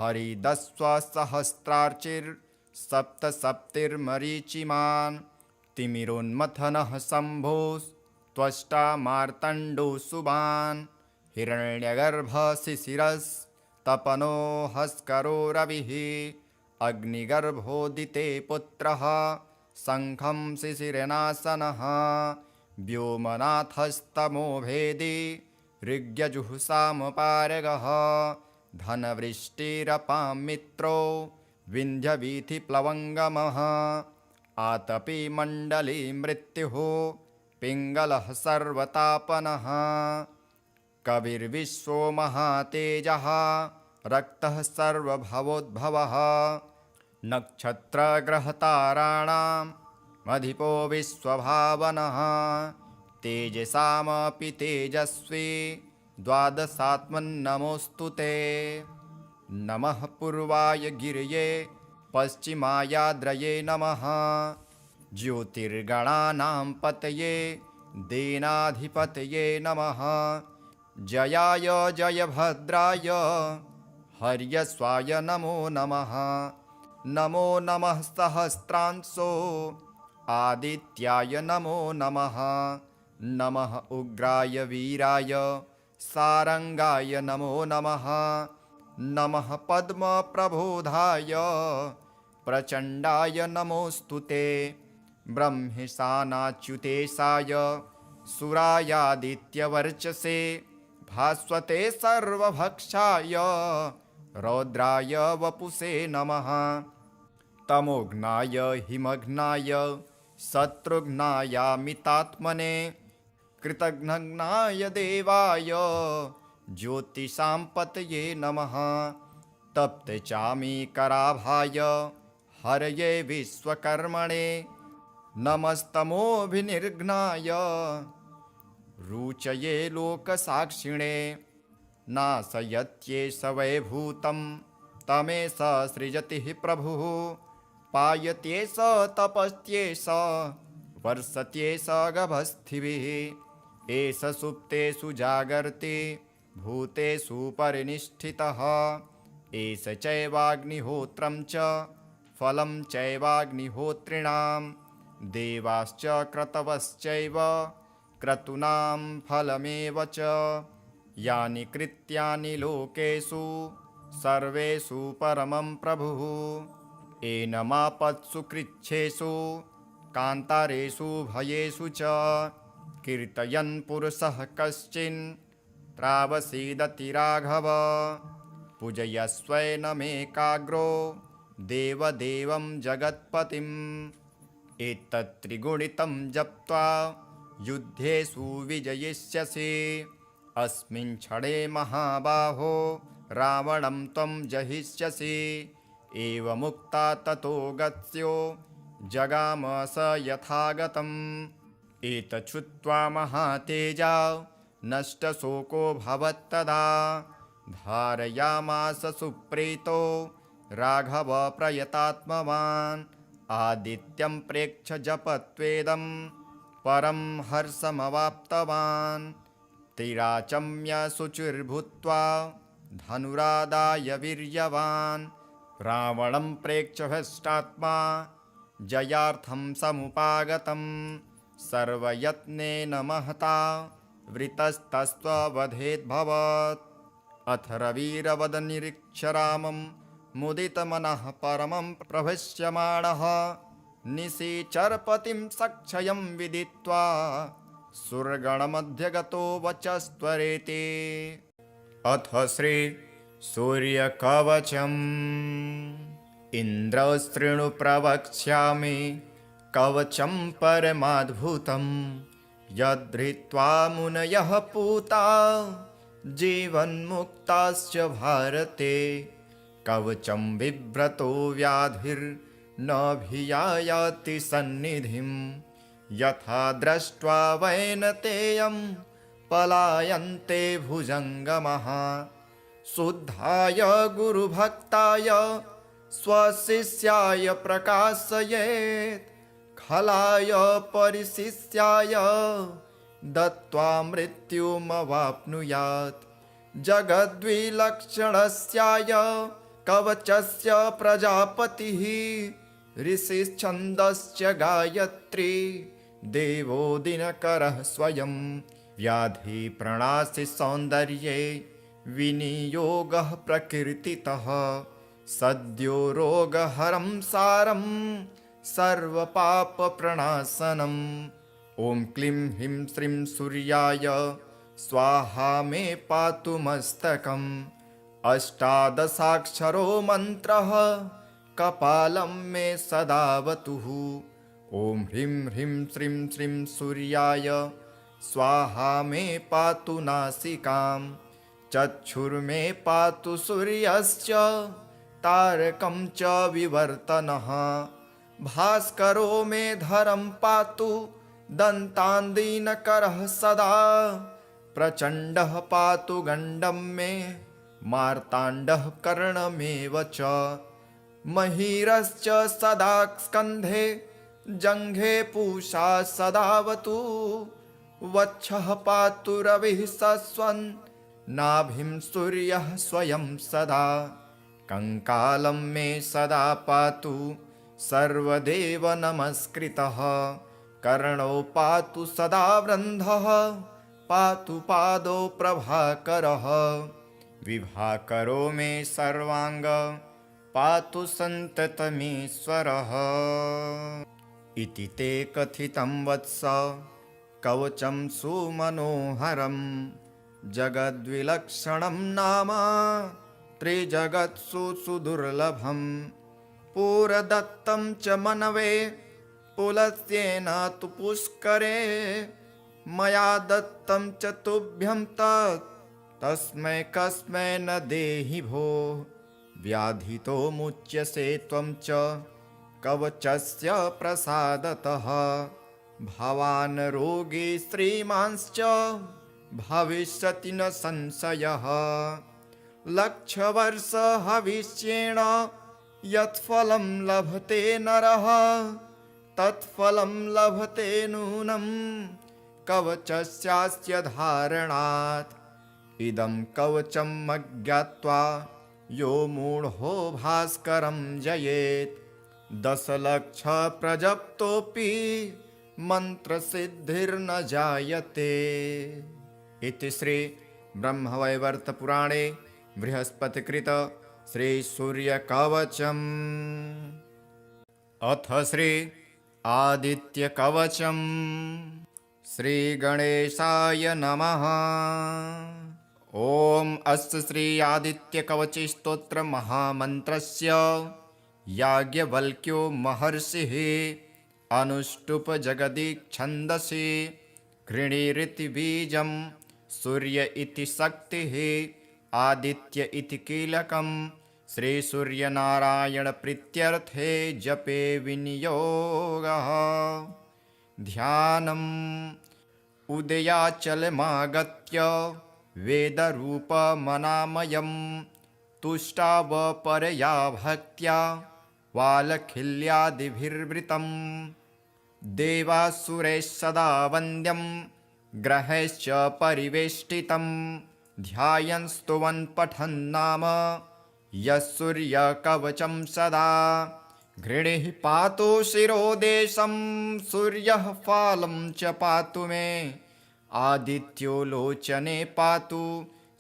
हरिदस्वसहस्रार्चिर्सप्तसप्तिर्मरीचिमान् तिमिरोन्मथनः शम्भोस्त्वष्टा मार्तण्डो सुबान् हिरण्यगर्भशिशिरस्तपनो हस्करो रविः अग्निगर्भोदिते पुत्रः शङ्खं शिशिरनाशनः व्योमनाथस्तमो भेदी ऋग्यजुःसामपारगः धनवृष्टिरपां मित्रो विन्ध्यवीथिप्लवङ्गमः आतपी मण्डली मृत्युः पिङ्गलः सर्वतापनः कविर्विश्वो महातेजः रक्तः सर्वभवोद्भवः नक्षत्रग्रहताराणाम् अधिपो विश्वभावनः तेजसामपि तेजस्वी द्वादशात्मन्नमोऽस्तु ते नमः पूर्वाय गिरये पश्चिमायाद्रये नमः ज्योतिर्गणानां पतये दीनाधिपतये नमः जयाय जयभद्राय हर्यस्वाय नमो नमः नमो नमः सहस्रांशो आदित्याय नमो नमः नमः उग्राय वीराय सारंगाय नमो नमः नमः पद्मप्रबोधाय प्रचण्डाय नमोऽस्तु ते ब्रह्मेशानाच्युतेशाय सुरायादित्यवर्चसे भास्वते सर्वभक्षाय रौद्राय वपुषे नमः तमोघ्नाय हिमघ्नाय शत्रुघ्नायामितात्मने कृतघ्नाय देवाय ज्योतिषां पतये नमः तप्तचामीकराभाय हरये विश्वकर्मणे नमस्तमोभिनिर्घ्नाय रुचये लोकसाक्षिणे नाशयत्येष वैभूतं तमेष सृजति प्रभुः पायत्येष तपस्त्येष वर्षत्येष गभस्थिभिः एष सुप्तेषु जागर्ति भूतेषु परिनिष्ठितः एष चैवाग्निहोत्रं च फलं चैवाग्निहोत्रिणां देवाश्च क्रतवश्चैव क्रतूनां फलमेव च यानि कृत्यानि लोकेषु सर्वेषु परमं प्रभुः एनमापत्सु कृच्छ्रेषु कान्तारेषु भयेषु च कीर्तयन् पुरुषः कश्चिन् त्रावसीदति राघव पूजयस्वैनमेकाग्रो देवदेवं जगत्पतिम् एतत्त्रिगुणितं जप्त्वा युद्धेषु विजयिष्यसि अस्मिन् क्षणे महाबाहो रावणं त्वं जहिष्यसि एवमुक्ता ततो गत्स्यो जगाम स यथागतम् एतच्छ्रुत्वा महातेजा नष्टशोको भवत्तदा धारयामास सुप्रीतो राघव प्रयतात्मवान् आदित्यं प्रेक्ष्य जपत्वेदं परं हर्षमवाप्तवान् तिराचम्य शुचिर्भूत्वा धनुरादाय वीर्यवान् रावणं प्रेक्ष्य हृष्टात्मा जयार्थं समुपागतं सर्वयत्नेन महता वृतस्तस्त्ववधेद्भवत् अथ रविरवदनिरीक्ष्य रामं मुदितमनः परमं प्रभष्यमाणः निशिचरपतिं सक्षयं विदित्वा सुरगणमध्यगतो वचस्त्वरेति अथ श्री सूर्यकवचम् इन्द्रशृणु प्रवक्ष्यामि कवचं परमाद्भुतं यद्धृत्वा मुनयः पूता जीवन्मुक्ताश्च भारते कवचं बिभ्रतो व्याधिर्नभियायाति सन्निधिं यथा दृष्ट्वा वैनतेयं पलायन्ते भुजङ्गमः शुद्धाय गुरुभक्ताय स्वशिष्याय प्रकाशयेत् खलाय परिशिष्याय दत्त्वा मृत्युमवाप्नुयात् जगद्विलक्षणस्याय कवचस्य प्रजापतिः ऋषिश्छन्दश्च गायत्री देवो दिनकरः स्वयं व्याधिप्रणाशि सौन्दर्ये विनियोगः प्रकीर्तितः सद्यो रोगहरं सारं सर्वपापप्रणाशनम् ॐ क्लीं ह्रीं श्रीं सूर्याय स्वाहा मे पातु मस्तकम् अष्टादशाक्षरो मन्त्रः कपालं मे सदावतुः ॐ ह्रीं ह्रीं श्रीं श्रीं सूर्याय स्वाहा मे पातु नासिकाम् चक्षुर्मे पातु सूर्यश्च तारकं च विवर्तनः भास्करो मे धरं पातु दन्तान्दीनकरः सदा प्रचण्डः पातु गण्डं मे मार्ताण्डः कर्णमेव च महीरश्च सदा स्कन्धे जङ्घे पूषा सदावतु वक्षः पातु रविः सस्वन् नाभिं सूर्यः स्वयं सदा कङ्कालं मे सदा पातु सर्वदेव नमस्कृतः कर्णौ पातु सदा वृन्धः पातु पादौ प्रभाकरः विभाकरो मे सर्वाङ्ग पातु सन्ततमीश्वरः इति ते कथितं वत्स कवचं सुमनोहरं जगद्विलक्षणं नाम त्रिजगत्सु सुदुर्लभं पुरदत्तं च मनवे पुलस्त्येन तु पुष्करे मया दत्तं च तुभ्यं तस्मै कस्मै न देहि भो व्याधितो मुच्यसे त्वं च कवचस्य प्रसादतः भवान् रोगी श्रीमांश्च भविष्यति न संशयः लक्षवर्ष हविष्येण यत्फलं लभते नरः तत्फलं लभते नूनं कवचस्यास्य धारणात् इदं कवचम् अज्ञात्वा यो मूढो भास्करं जयेत् 10 लक्ष प्रजप्तोऽपि मन्त्रसिद्धिर्न जायते। इति श्री ब्रह्मवैवर्त पुराणे बृहस्पतिकृत श्री सूर्यकवचम्। अथ श्री आदित्यकवचम्। श्री गणेशाय नमः। ओम अस्य श्री आदित्यकवच स्तोत्र महामन्त्रस्य याज्ञवल्क्यो महर्षिः अनुष्टुप जगदीच्छन्दसि घृणीरिति बीजं सूर्य इति शक्तिः आदित्य इति कीलकं श्री सूर्यनारायण प्रीत्यर्थे जपे विनियोगः। ध्यानम् उदयाचलमागत्य वेदरूपमनामयं तुष्टावपरया भक्त्या वालखिल्यादिभिर्वृतं देवासुरैः सदा वन्द्यं ग्रहैश्च परिवेष्टितं ध्यायन् स्तुवन् पठन् नाम यः सूर्यकवचं सदा घृणिः पातु शिरोदेशं सूर्यः फालं च पातु मे आदित्यो लोचने पातु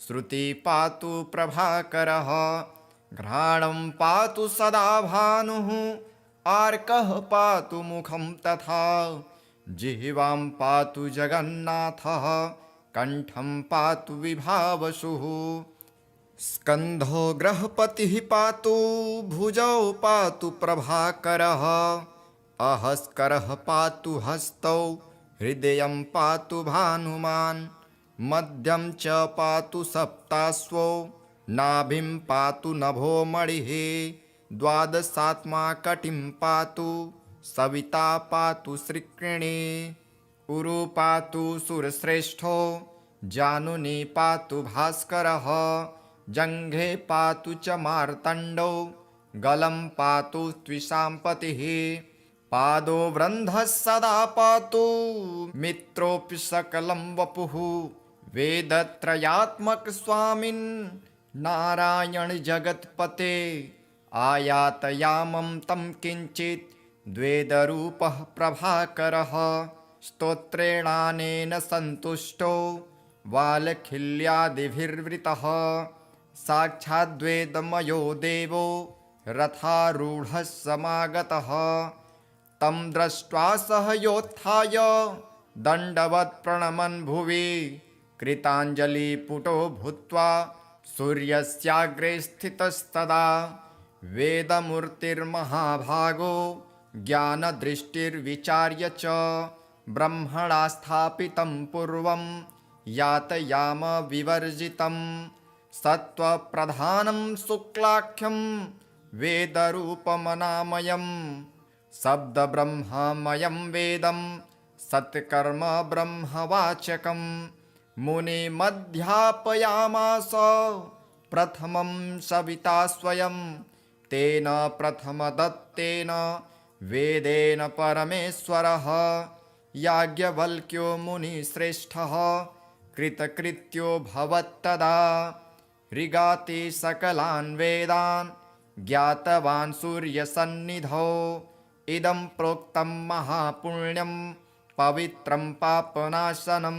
श्रुति पातु प्रभाकरः घ्राणं पातु सदा भानुः आर्कः पातु मुखं तथा जिह्वां पातु जगन्नाथः कण्ठं पातु विभावसुः स्कन्धो ग्रहपतिः पातु भुजौ पातु प्रभाकरः अहस्करः पातु हस्तौ हृदयं पातु भानुमान् मध्यं च पातु सप्ताश्वो नाभिं पातु नभो मणिः द्वादशात्मा कटिं पातु सविता पातु श्रीकृणी उरु पातु सुरश्रेष्ठो जानुनी पातु भास्करः जङ्घे पातु च मार्तण्डो गलं पातु त्विषाम्पतिः पादो वृन्धः सदा पातु मित्रोऽपि सकलं वपुः वेदत्रयात्मक स्वामिन् नारायण जगत्पते आयातयामं तं किञ्चित् द्वेदरूपः प्रभाकरः स्तोत्रेणानेन सन्तुष्टो वालखिल्यादिभिर्वृतः साक्षाद्वेदमयो देवो रथारूढः समागतः तं दृष्ट्वा सह योत्थाय दण्डवत् प्रणमन् भुवि कृताञ्जलिपुटो भूत्वा सूर्यस्याग्रे स्थितस्तदा वेदमूर्तिर्महाभागो ज्ञानदृष्टिर्विचार्य च ब्रह्मणा स्थापितं पूर्वं यातयाम विवर्जितं सत्त्वप्रधानं शुक्लाख्यं वेदरूपमनामयं शब्दब्रह्ममयं वेदं सत्कर्म ब्रह्मवाचकं मुनिमध्यापयामास प्रथमं सविता स्वयं तेन प्रथमदत्तेन वेदेन परमेश्वरः याज्ञवल्क्यो मुनिश्रेष्ठः कृतकृत्यो भवत्तदा ऋगाति सकलान् वेदान् ज्ञातवान् सूर्यसन्निधौ इदं प्रोक्तं महापुण्यं पवित्रं पापनाशनं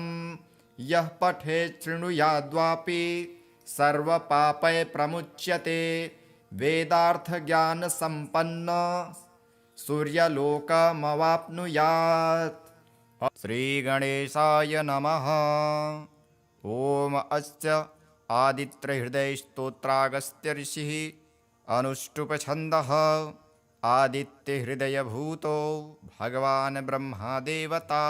यः पठेत् शृणुयाद्वापि सर्वपापै प्रमुच्यते वेदार्थज्ञानसम्पन्न सूर्यलोकमवाप्नुयात्। श्रीगणेशाय नमः। ॐ अस्य आदित्यहृदयस्तोत्रागस्त्य ऋषिः अनुष्टुप्छन्दः आदित्यहृदयभूतो भगवान् ब्रह्मदेवता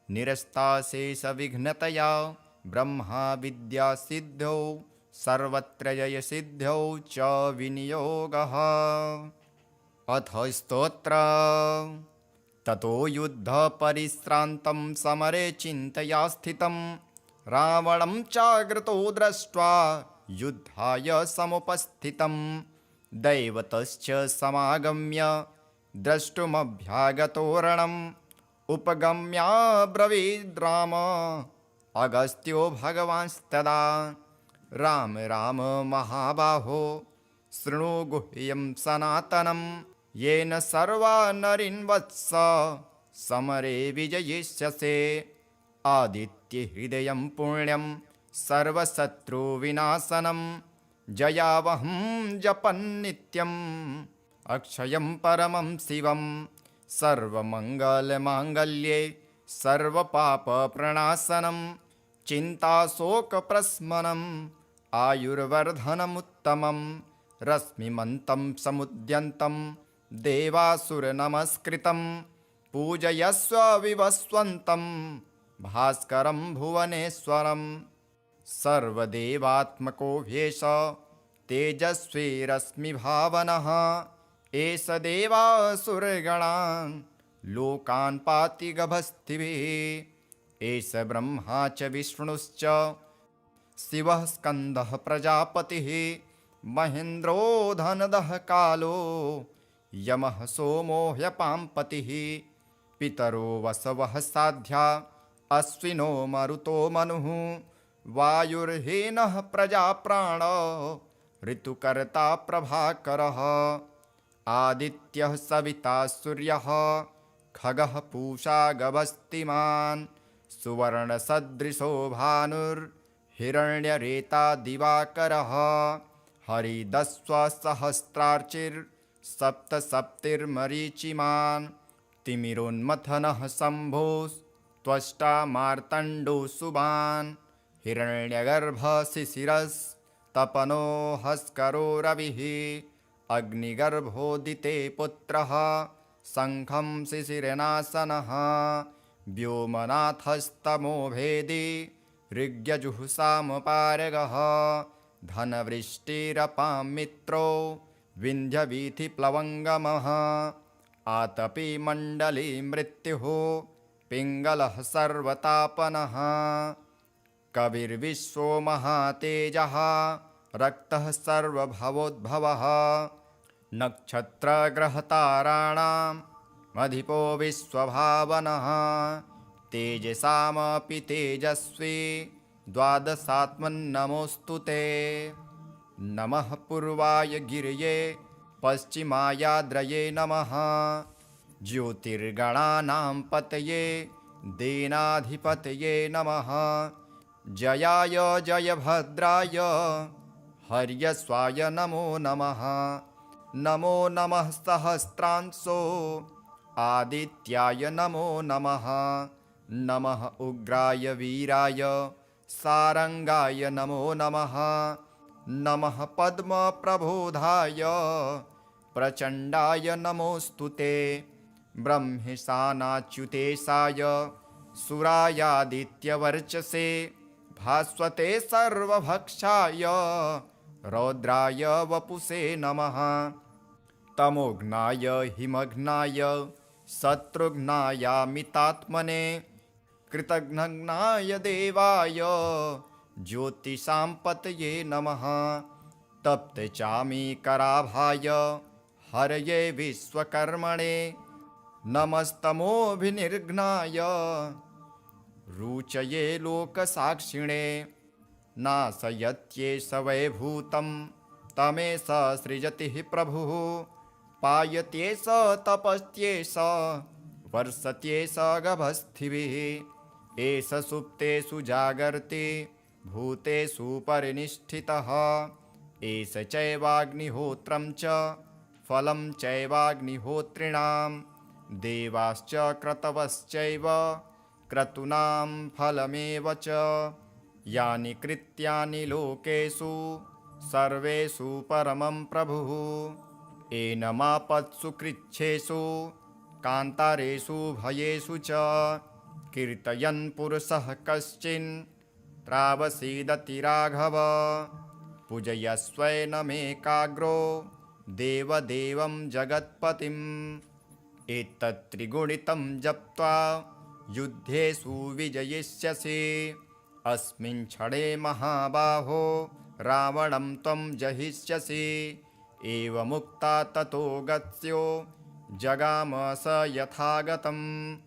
निरस्ताशेषविघ्नतया ब्रह्मा विद्यासिद्ध्यौ सर्वत्र जयसिद्ध्यौ च विनियोगः। अथ स्तोत्र। ततो युद्धपरिश्रान्तं समरे चिन्तया स्थितं रावणं चाग्रतो दृष्ट्वा युद्धाय समुपस्थितं दैवतश्च समागम्य द्रष्टुमभ्यागतो रणम् उपगम्याब्रवीद् राम अगस्त्यो भगवांस्तदा राम राम महाबाहो शृणु गुह्यं सनातनं येन सर्वा नरीन् वत्स समरे विजयिष्यसे आदित्यहृदयं पुण्यं सर्वशत्रुविनाशनं जयावहं जपन्नित्यम् अक्षयं परमं शिवं सर्वमङ्गलमाङ्गल्ये सर्वपापप्रणाशनं चिन्ताशोकप्रशमनम् आयुर्वर्धनमुत्तमं रश्मिमन्तं समुद्यन्तं देवासुरनमस्कृतं पूजयस्व विवस्वन्तं भास्करं भुवनेश्वरं सर्वदेवात्मको ह्येष तेजस्वी रश्मिभावनः एष देवासुरगणान् लोकान् पाति गभस्तिभिः एष ब्रह्मा च विष्णुश्च शिवः स्कन्दः प्रजापतिः महेन्द्रो धनदः कालो यमः सोमो ह्यपाम्पतिः पितरो वसवः साध्या अश्विनो मरुतो मनुः वायुर्हीनः प्रजाप्राण ऋतुकर्ता प्रभाकरः आदित्यः सविता सूर्यः खगः पूषा गभस्तिमान् सुवर्णसदृशो भानुर्हिरण्यरेता दिवाकरः हरिदस्वसहस्रार्चिर्सप्तसप्तिर्मरीचिमान् तिमिरोन्मथनः शम्भोस्त्वष्टा मार्तण्डो सुबान् हिरण्यगर्भशिशिरस्तपनो हस्करो रविः अग्निगर्भोदिते पुत्रः शङ्खं शिशिरनाशनः व्योमनाथस्तमो भेदी ऋग्यजुःसामपारगः धनवृष्टिरपां मित्रो विन्ध्यवीथिप्लवङ्गमः आतपी मण्डली मृत्युः पिङ्गलः सर्वतापनः कविर्विश्वो महातेजः रक्तः सर्वभवोद्भवः नक्षत्रग्रहताराणाम् अधिपो विश्वभावनः तेजसामपि तेजस्वी द्वादशात्मन्नमोऽस्तु ते नमः पूर्वाय गिरये पश्चिमायाद्रये नमः ज्योतिर्गणानां पतये दीनाधिपतये नमः जयाय जयभद्राय हर्यस्वाय नमो नमः नमो नमः सहस्रांशो आदित्याय नमो नमः नमः उग्राय वीराय सारंगाय नमो नमः नमः पद्मप्रबोधाय प्रचण्डाय नमोऽस्तु ते ब्रह्मेशानाच्युतेशाय सुरायादित्यवर्चसे भास्वते सर्वभक्षाय रौद्राय वपुषे नमः। तमोघ्नाय हिमघ्नाय शत्रुघ्नायामितात्मने कृतघ्नाय देवाय ज्योतिषां पतये नमः। तप्तचामीकराभाय हरये विश्वकर्मणे नमस्तमोभिनिर्घ्नाय रुचये लोकसाक्षिणे। नाशयत्येष वैभूतं तमेष सृजति हि प्रभुः। पायत्येष तपस्त्येष वर्षत्येष गभस्थिभिः। एष सुप्तेषु जागर्ति भूतेषु परिनिष्ठितः। एष चैवाग्निहोत्रं च फलं चैवाग्निहोत्रिणां। देवाश्च क्रतवश्चैव क्रतूनां फलमेव च। यानि कृत्यानि लोकेषु सर्वेषु परमं प्रभुः। एनमापत्सु कृच्छ्रेषु कान्तारेषु भयेषु च। कीर्तयन् पुरुषः कश्चिन् त्रावसीदति राघव। पूजयस्वैनमेकाग्रो देवदेवं जगत्पतिम्। एतत्त्रिगुणितं जप्त्वा युद्धेषु विजयिष्यसि। अस्मिन् क्षणे महाबाहो रावणं त्वं जहिष्यसि। एवमुक्ता ततो गत्स्यो जगाम स यथागतम्।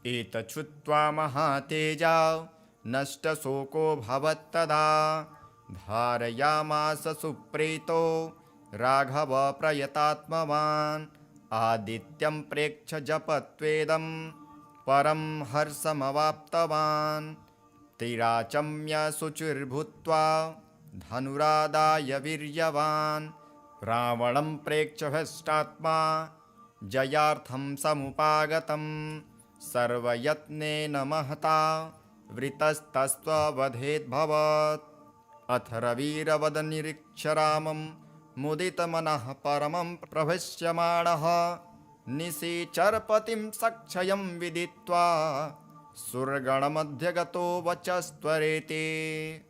एतच्छ्रुत्वा महातेजा नष्टशोको भवत्तदा। धारयामास सुप्रीतो राघव प्रयतात्मवान्। आदित्यं प्रेक्ष्य जपत्वेदं परं हर्षमवाप्तवान्। तिराचम्य शुचिर्भूत्वा धनुरादाय वीर्यवान्। रावणं प्रेक्ष्य हृष्टात्मा जयार्थं समुपागतम्। सर्वयत्नेन महता वृतस्तस्त्ववधेद्भवत्। अथ रविरवदनिरीक्ष्य रामं मुदितमनः परमं प्रभष्यमाणः। निशिचरपतिं सक्षयं विदित्वा सुरगणमध्यगतो वचस्त्वरेति।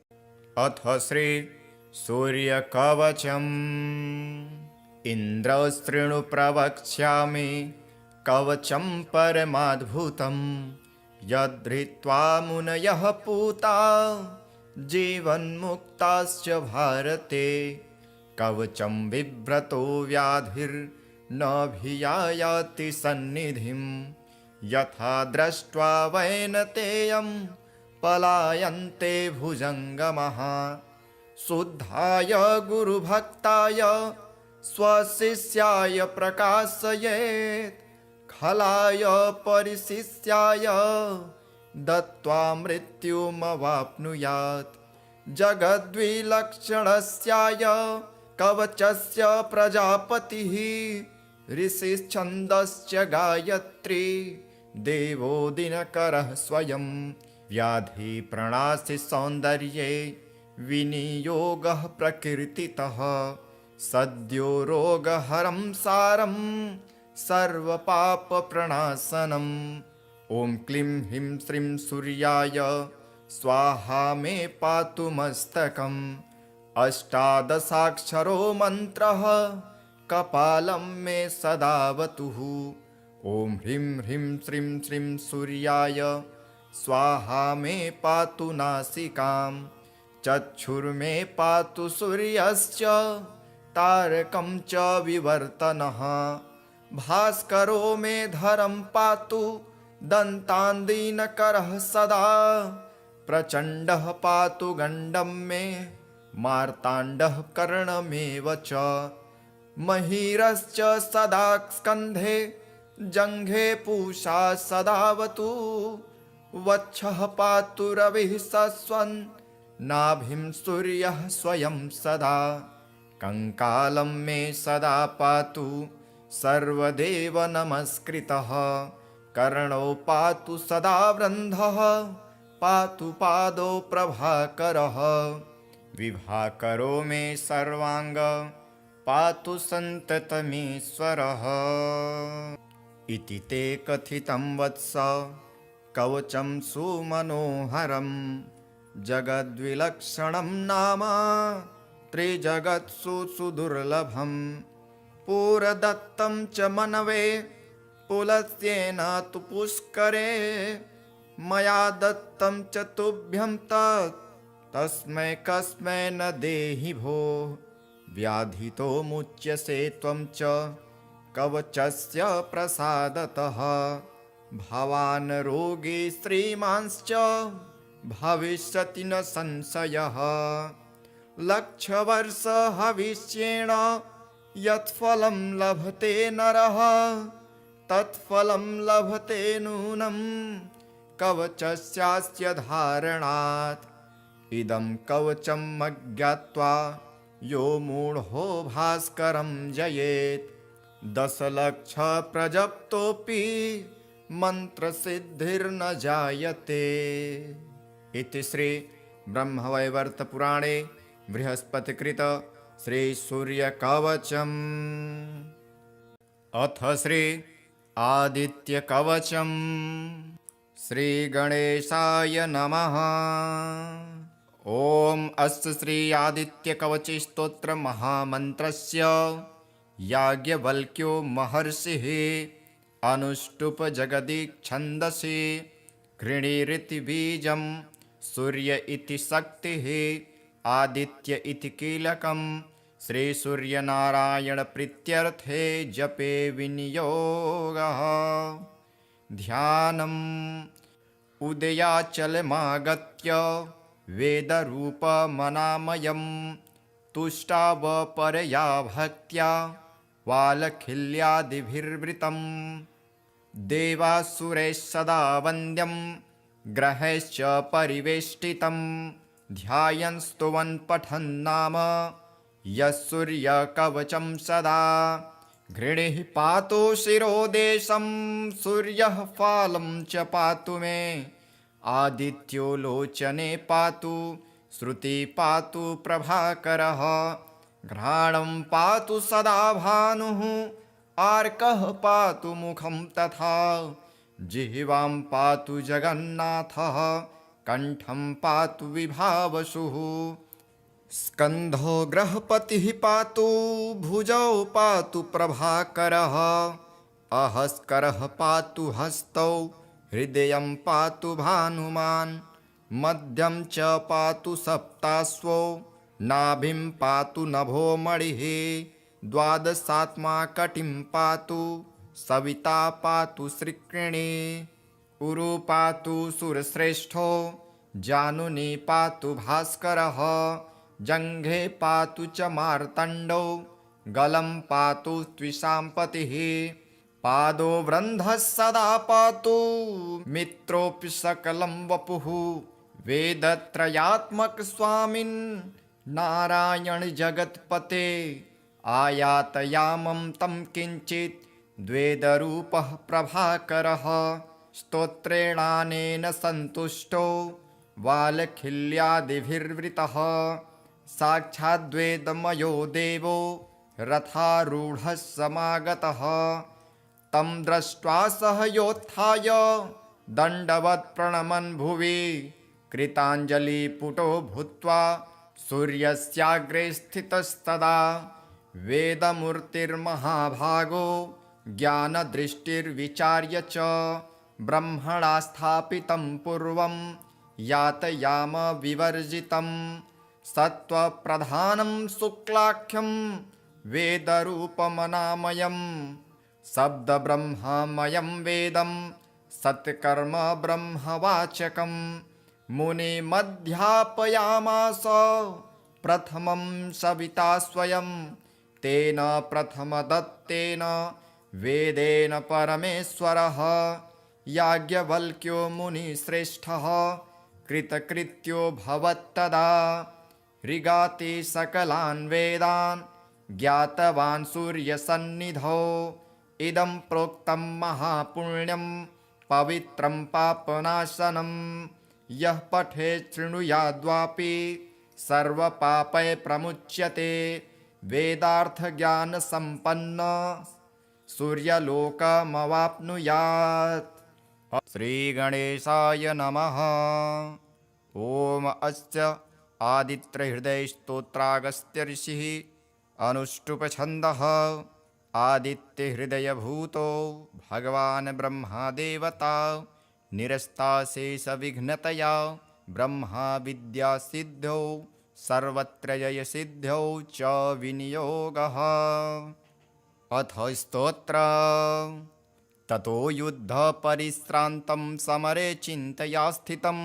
अथ श्री सूर्यकवचम्। इन्द्रशृणु प्रवक्ष्यामि कवचं परमाद्भुतं। यद्धृत्वा मुनयः पूता जीवन्मुक्ताश्च भारते। कवचं बिभ्रतो व्याधिर्नभियायाति सन्निधिम्। यथा दृष्ट्वा वैनतेयं पलायन्ते भुजङ्गमः। शुद्धाय गुरुभक्ताय स्वशिष्याय प्रकाशयेत्। खलाय परिशिष्याय दत्त्वा मृत्युमवाप्नुयात्। जगद्विलक्षणस्याय कवचस्य प्रजापतिः। ऋषिश्छन्दश्च गायत्री देवो दिनकरः स्वयं। व्याधिप्रणाशि सौन्दर्ये विनियोगः प्रकीर्तितः। सद्यो रोगहरं सारं सर्वपापप्रणाशनम्। ॐ क्लीं ह्रीं श्रीं सूर्याय स्वाहा मे पातु मस्तकम्। अष्टादशाक्षरो मन्त्रः कपालं मे सदावतुः। ॐ ह्रीं ह्रीं श्रीं श्रीं सूर्याय स्वाहा मे पातु नासिकां। चक्षुर्मे पातु सूर्यश्च तारकं च विवर्तनः। भास्करो मे धरं पातु दन्तान्दीनकरः सदा। प्रचण्डः पातु गण्डं मे मार्ताण्डः कर्णमेव च। महिरश्च सदा स्कन्धे जङ्घे पूषा सदावतु। वक्षः पातु रविः सस्वन् नाभिं सूर्यः स्वयं सदा। कङ्कालं मे सदा पातु सर्वदेव नमस्कृतः। कर्णौ पातु सदा वृन्धः पातु पादौ प्रभाकरः। विभाकरो मे सर्वाङ्ग पातु सन्ततमीश्वरः। इति ते कथितं वत्स कवचं सुमनोहरं। जगद्विलक्षणं नाम त्रिजगत्सु सुदुर्लभं पुरदत्तं च मनवे पुलस्येन तु पुष्करे मया दत्तं च तुभ्यं तस्मै कस्मै न देहि भो व्याधितो मुच्यसे त्वं च कवचस्य प्रसादतः भवान् रोगी श्रीमांश्च भविष्यति न संशयः लक्षवर्ष हविष्येण यत्फलं लभते नरः तत्फलं लभते नूनं कवचस्यास्य धारणात् इदं कवचं अज्ञात्वा यो मूढो भास्करं जयेत् 10 लक्ष प्रजप्तोऽपि मंत्रसिद्धिर्न जायते। इति श्री ब्रह्मवैवर्तपुराणे बृहस्पतिकृत श्री सूर्यकवचम्। अथ श्री आदित्यकवचम्। श्री गणेशाय नमः। ओम अस्य श्री आदित्यकवच स्तोत्र महामन्त्रस्य याज्ञवल्क्यो महर्षिः अनुष्टुप जगदीच्छन्दसि घृणीरिति बीजं सूर्य इति शक्तिः आदित्य इति कीलकं श्री सूर्यनारायण प्रीत्यर्थे जपे विनियोगः। ध्यानम् उदयाचलमागत्य वेदरूपमनामयं तुष्टावपरया भक्त्या वालखिल्यादिभिर्वृतं देवासुरैः सदा वन्द्यं ग्रहैश्च परिवेष्टितं ध्यायन् स्तुवन् पठन् नाम यः सूर्यकवचं सदा घृणिः पातु शिरोदेशं सूर्यः फालं च पातु मे आदित्यो लोचने पातु श्रुति पातु प्रभाकरः घ्राणं पातु सदा भानुः आर्कः पातु मुखं तथा जिह्वां पातु जगन्नाथः कंठं पातु विभावसुः स्कन्धो ग्रहपतिः पातु भुजौ पातु प्रभाकरः अहस्करः पातु हस्तौ हृदयं पातु भानुमान् मध्यं च पातु सप्ताश्वो नाभिं पातु नभो मणिः द्वादशात्मा कटिं पातु सविता पातु श्रीकृणी उरु पातु सुरश्रेष्ठो जानुनी पातु भास्करः जङ्घे पातु च मार्तण्डो गलं पातु त्विषाम्पतिः पादो वृन्धः सदा पातु मित्रोऽपि सकलं वपुः वेदत्रयात्मक स्वामिन् नारायण जगत्पते आयातयामं तं किञ्चित् द्वेदरूपः प्रभाकरः स्तोत्रेणानेन सन्तुष्टो वालखिल्यादिभिर्वृतः साक्षाद्वेदमयो देवो रथारूढः समागतः तं दृष्ट्वा सह योत्थाय दण्डवत् प्रणमन् भुवि कृताञ्जलिपुटो भूत्वा सूर्यस्याग्रे स्थितस्तदा वेदमूर्तिर्महाभागो ज्ञानदृष्टिर्विचार्य च ब्रह्मणा स्थापितं पूर्वं यातयाम विवर्जितं सत्त्वप्रधानं शुक्लाख्यं वेदरूपमनामयं शब्दब्रह्ममयं वेदं सत्कर्म ब्रह्मवाचकं मुनिमध्यापयामास प्रथमं सविता स्वयं तेन प्रथमदत्तेन वेदेन परमेश्वरः याज्ञवल्क्यो मुनिश्रेष्ठः कृतकृत्यो भवत्तदा ऋगाति सकलान् वेदान् ज्ञातवान् सूर्यसन्निधौ इदं प्रोक्तं महापुण्यं पवित्रं पापनाशनं यः पठेत् शृणुयाद्वापि सर्वपापै प्रमुच्यते वेदार्थज्ञानसम्पन्न सूर्यलोकमवाप्नुयात्। श्रीगणेशाय नमः। ॐ अस्य आदित्यहृदयस्तोत्रागस्त्य ऋषिः अनुष्टुप्छन्दः आदित्यहृदयभूतो भगवान् ब्रह्मादेवता निरस्ताशेषविघ्नतया ब्रह्मा विद्यासिद्ध्यौ सर्वत्र जयसिद्ध्यौ च विनियोगः। अथ स्तोत्र। ततो युद्धपरिश्रान्तं समरे चिन्तया स्थितं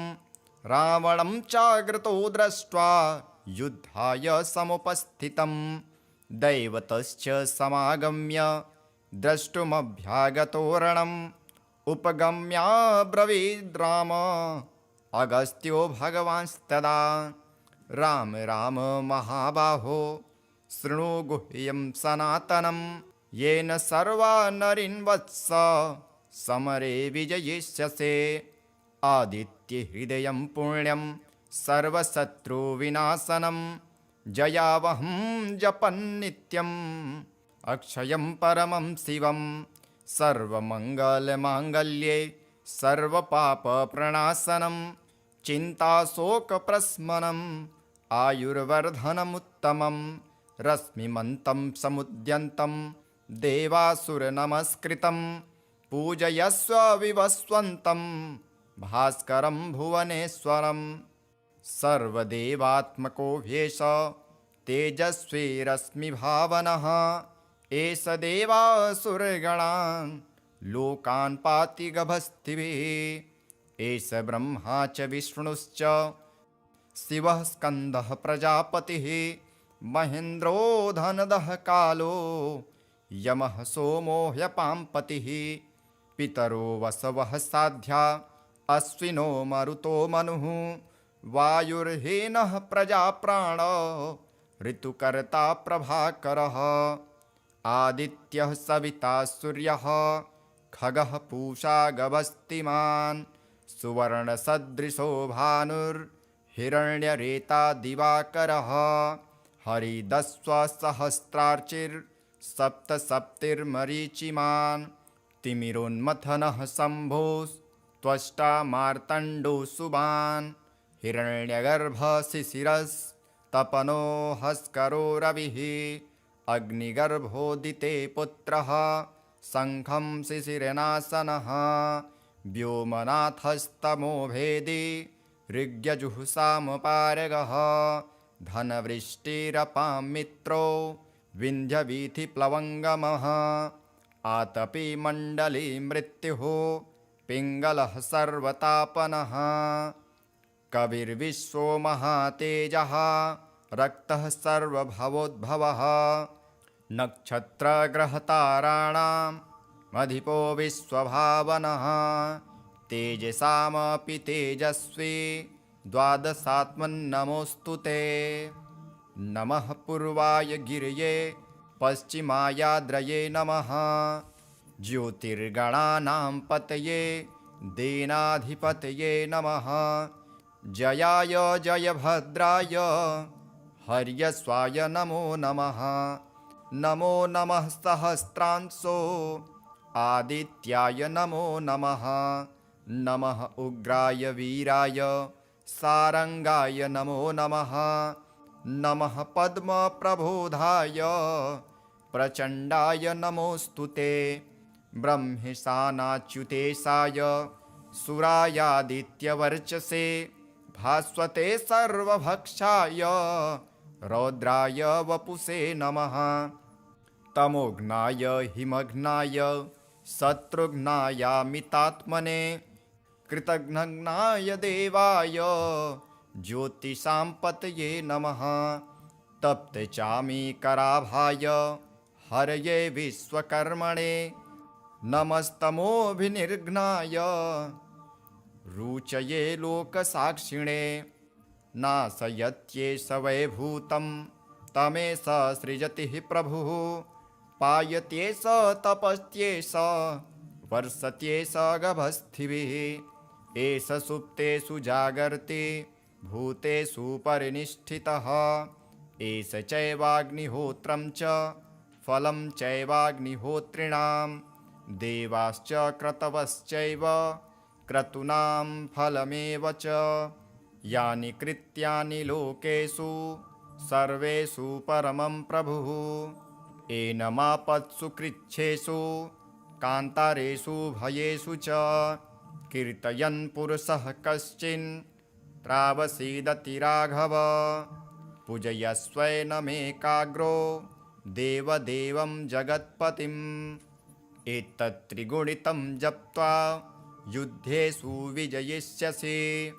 रावणं चाग्रतो दृष्ट्वा युद्धाय समुपस्थितं दैवतश्च समागम्य द्रष्टुमभ्यागतो रणम् उपगम्याब्रवीद् राम अगस्त्यो भगवांस्तदा राम राम महाबाहो शृणु गुह्यं सनातनं येन सर्वा नरीन् वत्स समरे विजयिष्यसे आदित्यहृदयं पुण्यं सर्वशत्रुविनाशनं जयावहं जपन्नित्यम् अक्षयं परमं शिवं सर्वमङ्गलमाङ्गल्ये सर्वपापप्रणाशनं चिन्ताशोकप्रशमनम् आयुर्वर्धनमुत्तमं रश्मिमन्तं समुद्यन्तं देवासुरनमस्कृतं पूजयस्व विवस्वन्तं भास्करं भुवनेश्वरं सर्वदेवात्मको ह्येष तेजस्वी रश्मिभावनः एष देवासुरगणान् लोकान् पाति गभस्तिभिः एष ब्रह्मा च विष्णुश्च शिवः स्कन्दः प्रजापतिः महेन्द्रो धनदः कालो यमः सोमो ह्यपाम्पतिः पितरो वसवः साध्या अश्विनो मरुतो मनुः वायुर्हीनः प्रजाप्राण ऋतुकर्ता प्रभाकरः आदित्यः सविता सूर्यः खगः पूषा गभस्तिमान् सुवर्णसदृशो भानुर्हिरण्यरेता दिवाकरः हरिदस्वसहस्रार्चिर्सप्तसप्तिर्मरीचिमान् तिमिरोन्मथनः शम्भोस्त्वष्टा मार्तण्डो सुबान् हिरण्यगर्भशिशिरस्तपनो हस्करो रविः अग्निगर्भोदिते पुत्रः शङ्खं शिशिरनाशनः व्योमनाथस्तमो भेदी ऋग्यजुःसामपारगः धनवृष्टिरपां मित्रो विन्ध्यवीथिप्लवङ्गमः आतपी मण्डली मृत्युः पिङ्गलः सर्वतापनः कविर्विश्वो महातेजः रक्तः सर्वभवोद्भवः नक्षत्रग्रहताराणाम् अधिपो विश्वभावनः तेजसामपि तेजस्वी द्वादशात्मन्नमोऽस्तु ते नमः पूर्वाय गिरये पश्चिमायाद्रये नमः ज्योतिर्गणानां पतये दीनाधिपतये नमः जयाय जयभद्राय हर्यस्वाय नमो नमः नमो नमः सहस्रांशो आदित्याय नमो नमः नमः उग्राय वीराय सारंगाय नमो नमः नमः पद्मप्रबोधाय प्रचण्डाय नमोऽस्तु ते ब्रह्मेशानाच्युतेशाय सुरायादित्यवर्चसे भास्वते सर्वभक्षाय रौद्राय वपुषे नमः तमोघ्नाय हिमघ्नाय शत्रुघ्नायामितात्मने कृतघ्नाय देवाय ज्योतिषां पतये नमः तप्तचामीकराभाय हरये विश्वकर्मणे नमस्तमोभिनिर्घ्नाय रुचये लोकसाक्षिणे नाशयत्येष वैभूतं तमेष सृजति प्रभुः पायत्येष तपस्त्येष वर्षत्येष गभस्थिभिः एष सुप्तेषु जागर्ति भूतेषु परिनिष्ठितः एष चैवाग्निहोत्रं च फलं चैवाग्निहोत्रिणां देवाश्च क्रतवश्चैव क्रतूनां फलमेव च यानि कृत्यानि लोकेषु सर्वेषु परमं प्रभुः। एनमापत्सु कृच्छ्रेषु कान्तारेषु भयेषु च कीर्तयन् पुरुषः कश्चिन् त्रावसीदति राघव। पूजयस्वैनमेकाग्रो देवदेवं जगत्पतिम्। एतत्त्रिगुणितं जप्त्वा युद्धेषु विजयिष्यसि।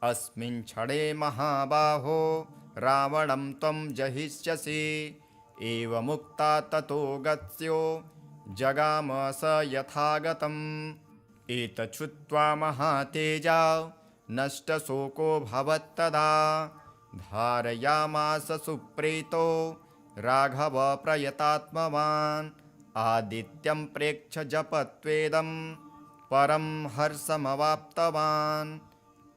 अस्मिन् क्षणे महाबाहो रावणं त्वं जहिष्यसि। एवमुक्ता ततो गत्स्यो जगाम स यथागतम्। एतच्छ्रुत्वा महातेजा नष्टशोको भवत्तदा। धारयामास सुप्रीतो राघव प्रयतात्मवान्। आदित्यं प्रेक्ष्य जपत्वेदं परं हर्षमवाप्तवान्।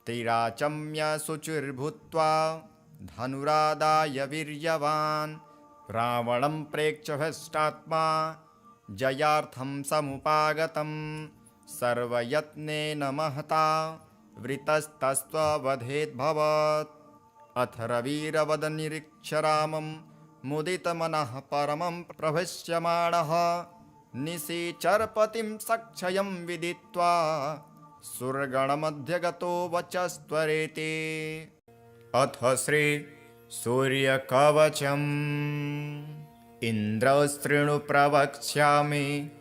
तिराचम्य शुचिर्भूत्वा धनुरादाय वीर्यवान्। रावणं प्रेक्ष्य हृष्टात्मा जयार्थं समुपागतम्। सर्वयत्नेन महता वृतस्तस्त्ववधेद्भवत्। अथ रविरवदनिरीक्ष्य रामं मुदितमनः परमं प्रभष्यमाणः। निशिचरपतिं सक्षयं विदित्वा सुरगणमध्यगतो वचस्त्वरेति। अथ श्री सूर्यकवचम्। इन्द्रस्तृणु प्रवक्ष्यामि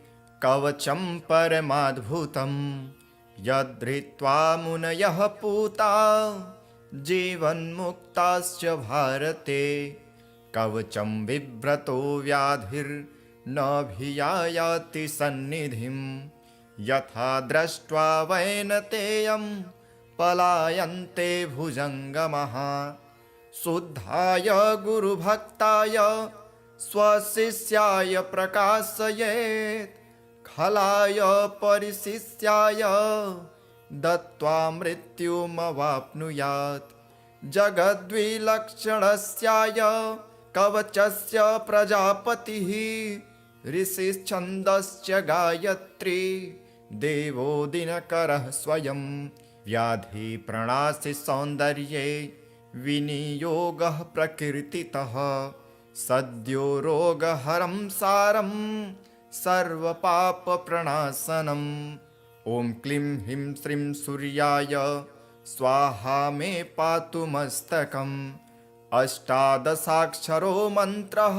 कवचं परमाद्भुतं। यद्धृत्वा मुनयः पूता जीवन्मुक्ताश्च भारते। कवचं बिभ्रतो व्याधिर्नभियायाति सन्निधिं। यथा दृष्ट्वा वैनतेयं पलायन्ते भुजङ्गमः। शुद्धाय गुरुभक्ताय स्वशिष्याय प्रकाशयेत्। खलाय परिशिष्याय दत्त्वा मृत्युमवाप्नुयात्। जगद्विलक्षणस्याय कवचस्य प्रजापतिः। ऋषिश्छन्दश्च गायत्री देवो दिनकरः स्वयं। व्याधिप्रणाशि सौन्दर्ये विनियोगः प्रकीर्तितः। सद्यो रोगहरं सारं सर्वपापप्रणाशनम्। ॐ क्लीं ह्रीं श्रीं सूर्याय स्वाहा मे पातु मस्तकम्। अष्टादशाक्षरो मन्त्रः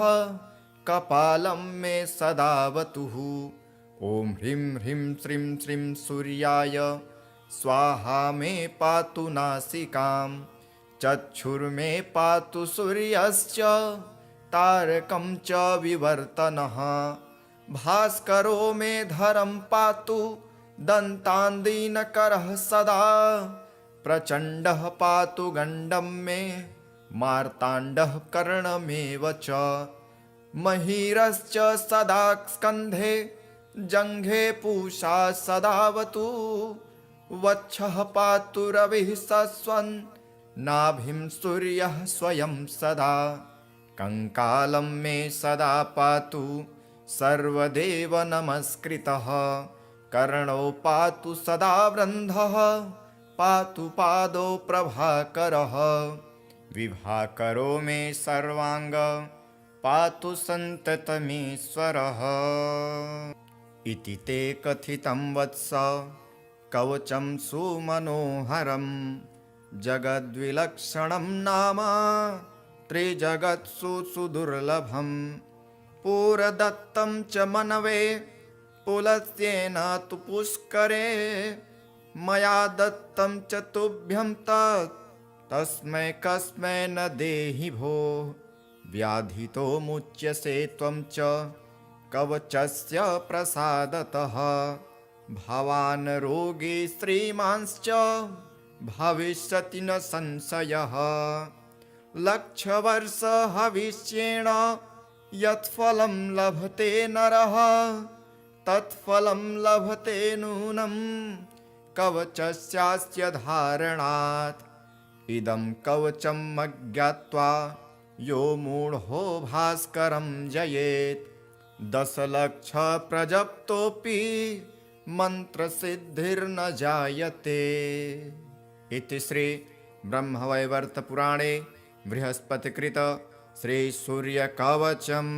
कपालं मे सदावतुः। ॐ ह्रीं ह्रीं श्रीं श्रीं सूर्याय स्वाहा मे पातु नासिकाम्। चक्षुर्मे पातु सूर्यश्च तारकं च विवर्तनः। भास्करो मे धरं पातु दन्तान्दीनकरः सदा। प्रचण्डः पातु गण्डं मे मार्ताण्डः कर्णमेव च। महिरश्च सदा स्कन्धे जङ्घे पूषा सदावतु। वक्षः पातु रविः सस्वन् नाभिं सूर्यः स्वयं सदा। कङ्कालं मे सदा पातु सर्वदेव नमस्कृतः। कर्णौ पातु सदा वृन्धः पातु पादौ प्रभाकरः। विभाकरो मे सर्वाङ्ग पातु सन्ततमीश्वरः। इति ते कथितं वत्स कवचं सुमनोहरं। जगद्विलक्षणं नाम त्रिजगत्सु सुदुर्लभं। पुरदत्तं च मनवे पुलस्त्येन तु पुष्करे। मया दत्तं च तुभ्यं तस्मै कस्मै न देहि भो। व्याधितो मुच्यसे त्वं च कवचस्य प्रसादतः। भवान् रोगी श्रीमांश्च भविष्यति न संशयः। लक्षवर्ष हविष्येण यत्फलं लभते नरः। तत्फलं लभते नूनं कवचस्यास्य धारणात्। इदं कवचम् अज्ञात्वा यो मूढो भास्करं जयेत्। 10 लक्ष प्रजप्तोऽपि मन्त्रसिद्धिर्न जायते। इति श्री ब्रह्मवैवर्तपुराणे बृहस्पतिकृत श्रीसूर्यकवचम्।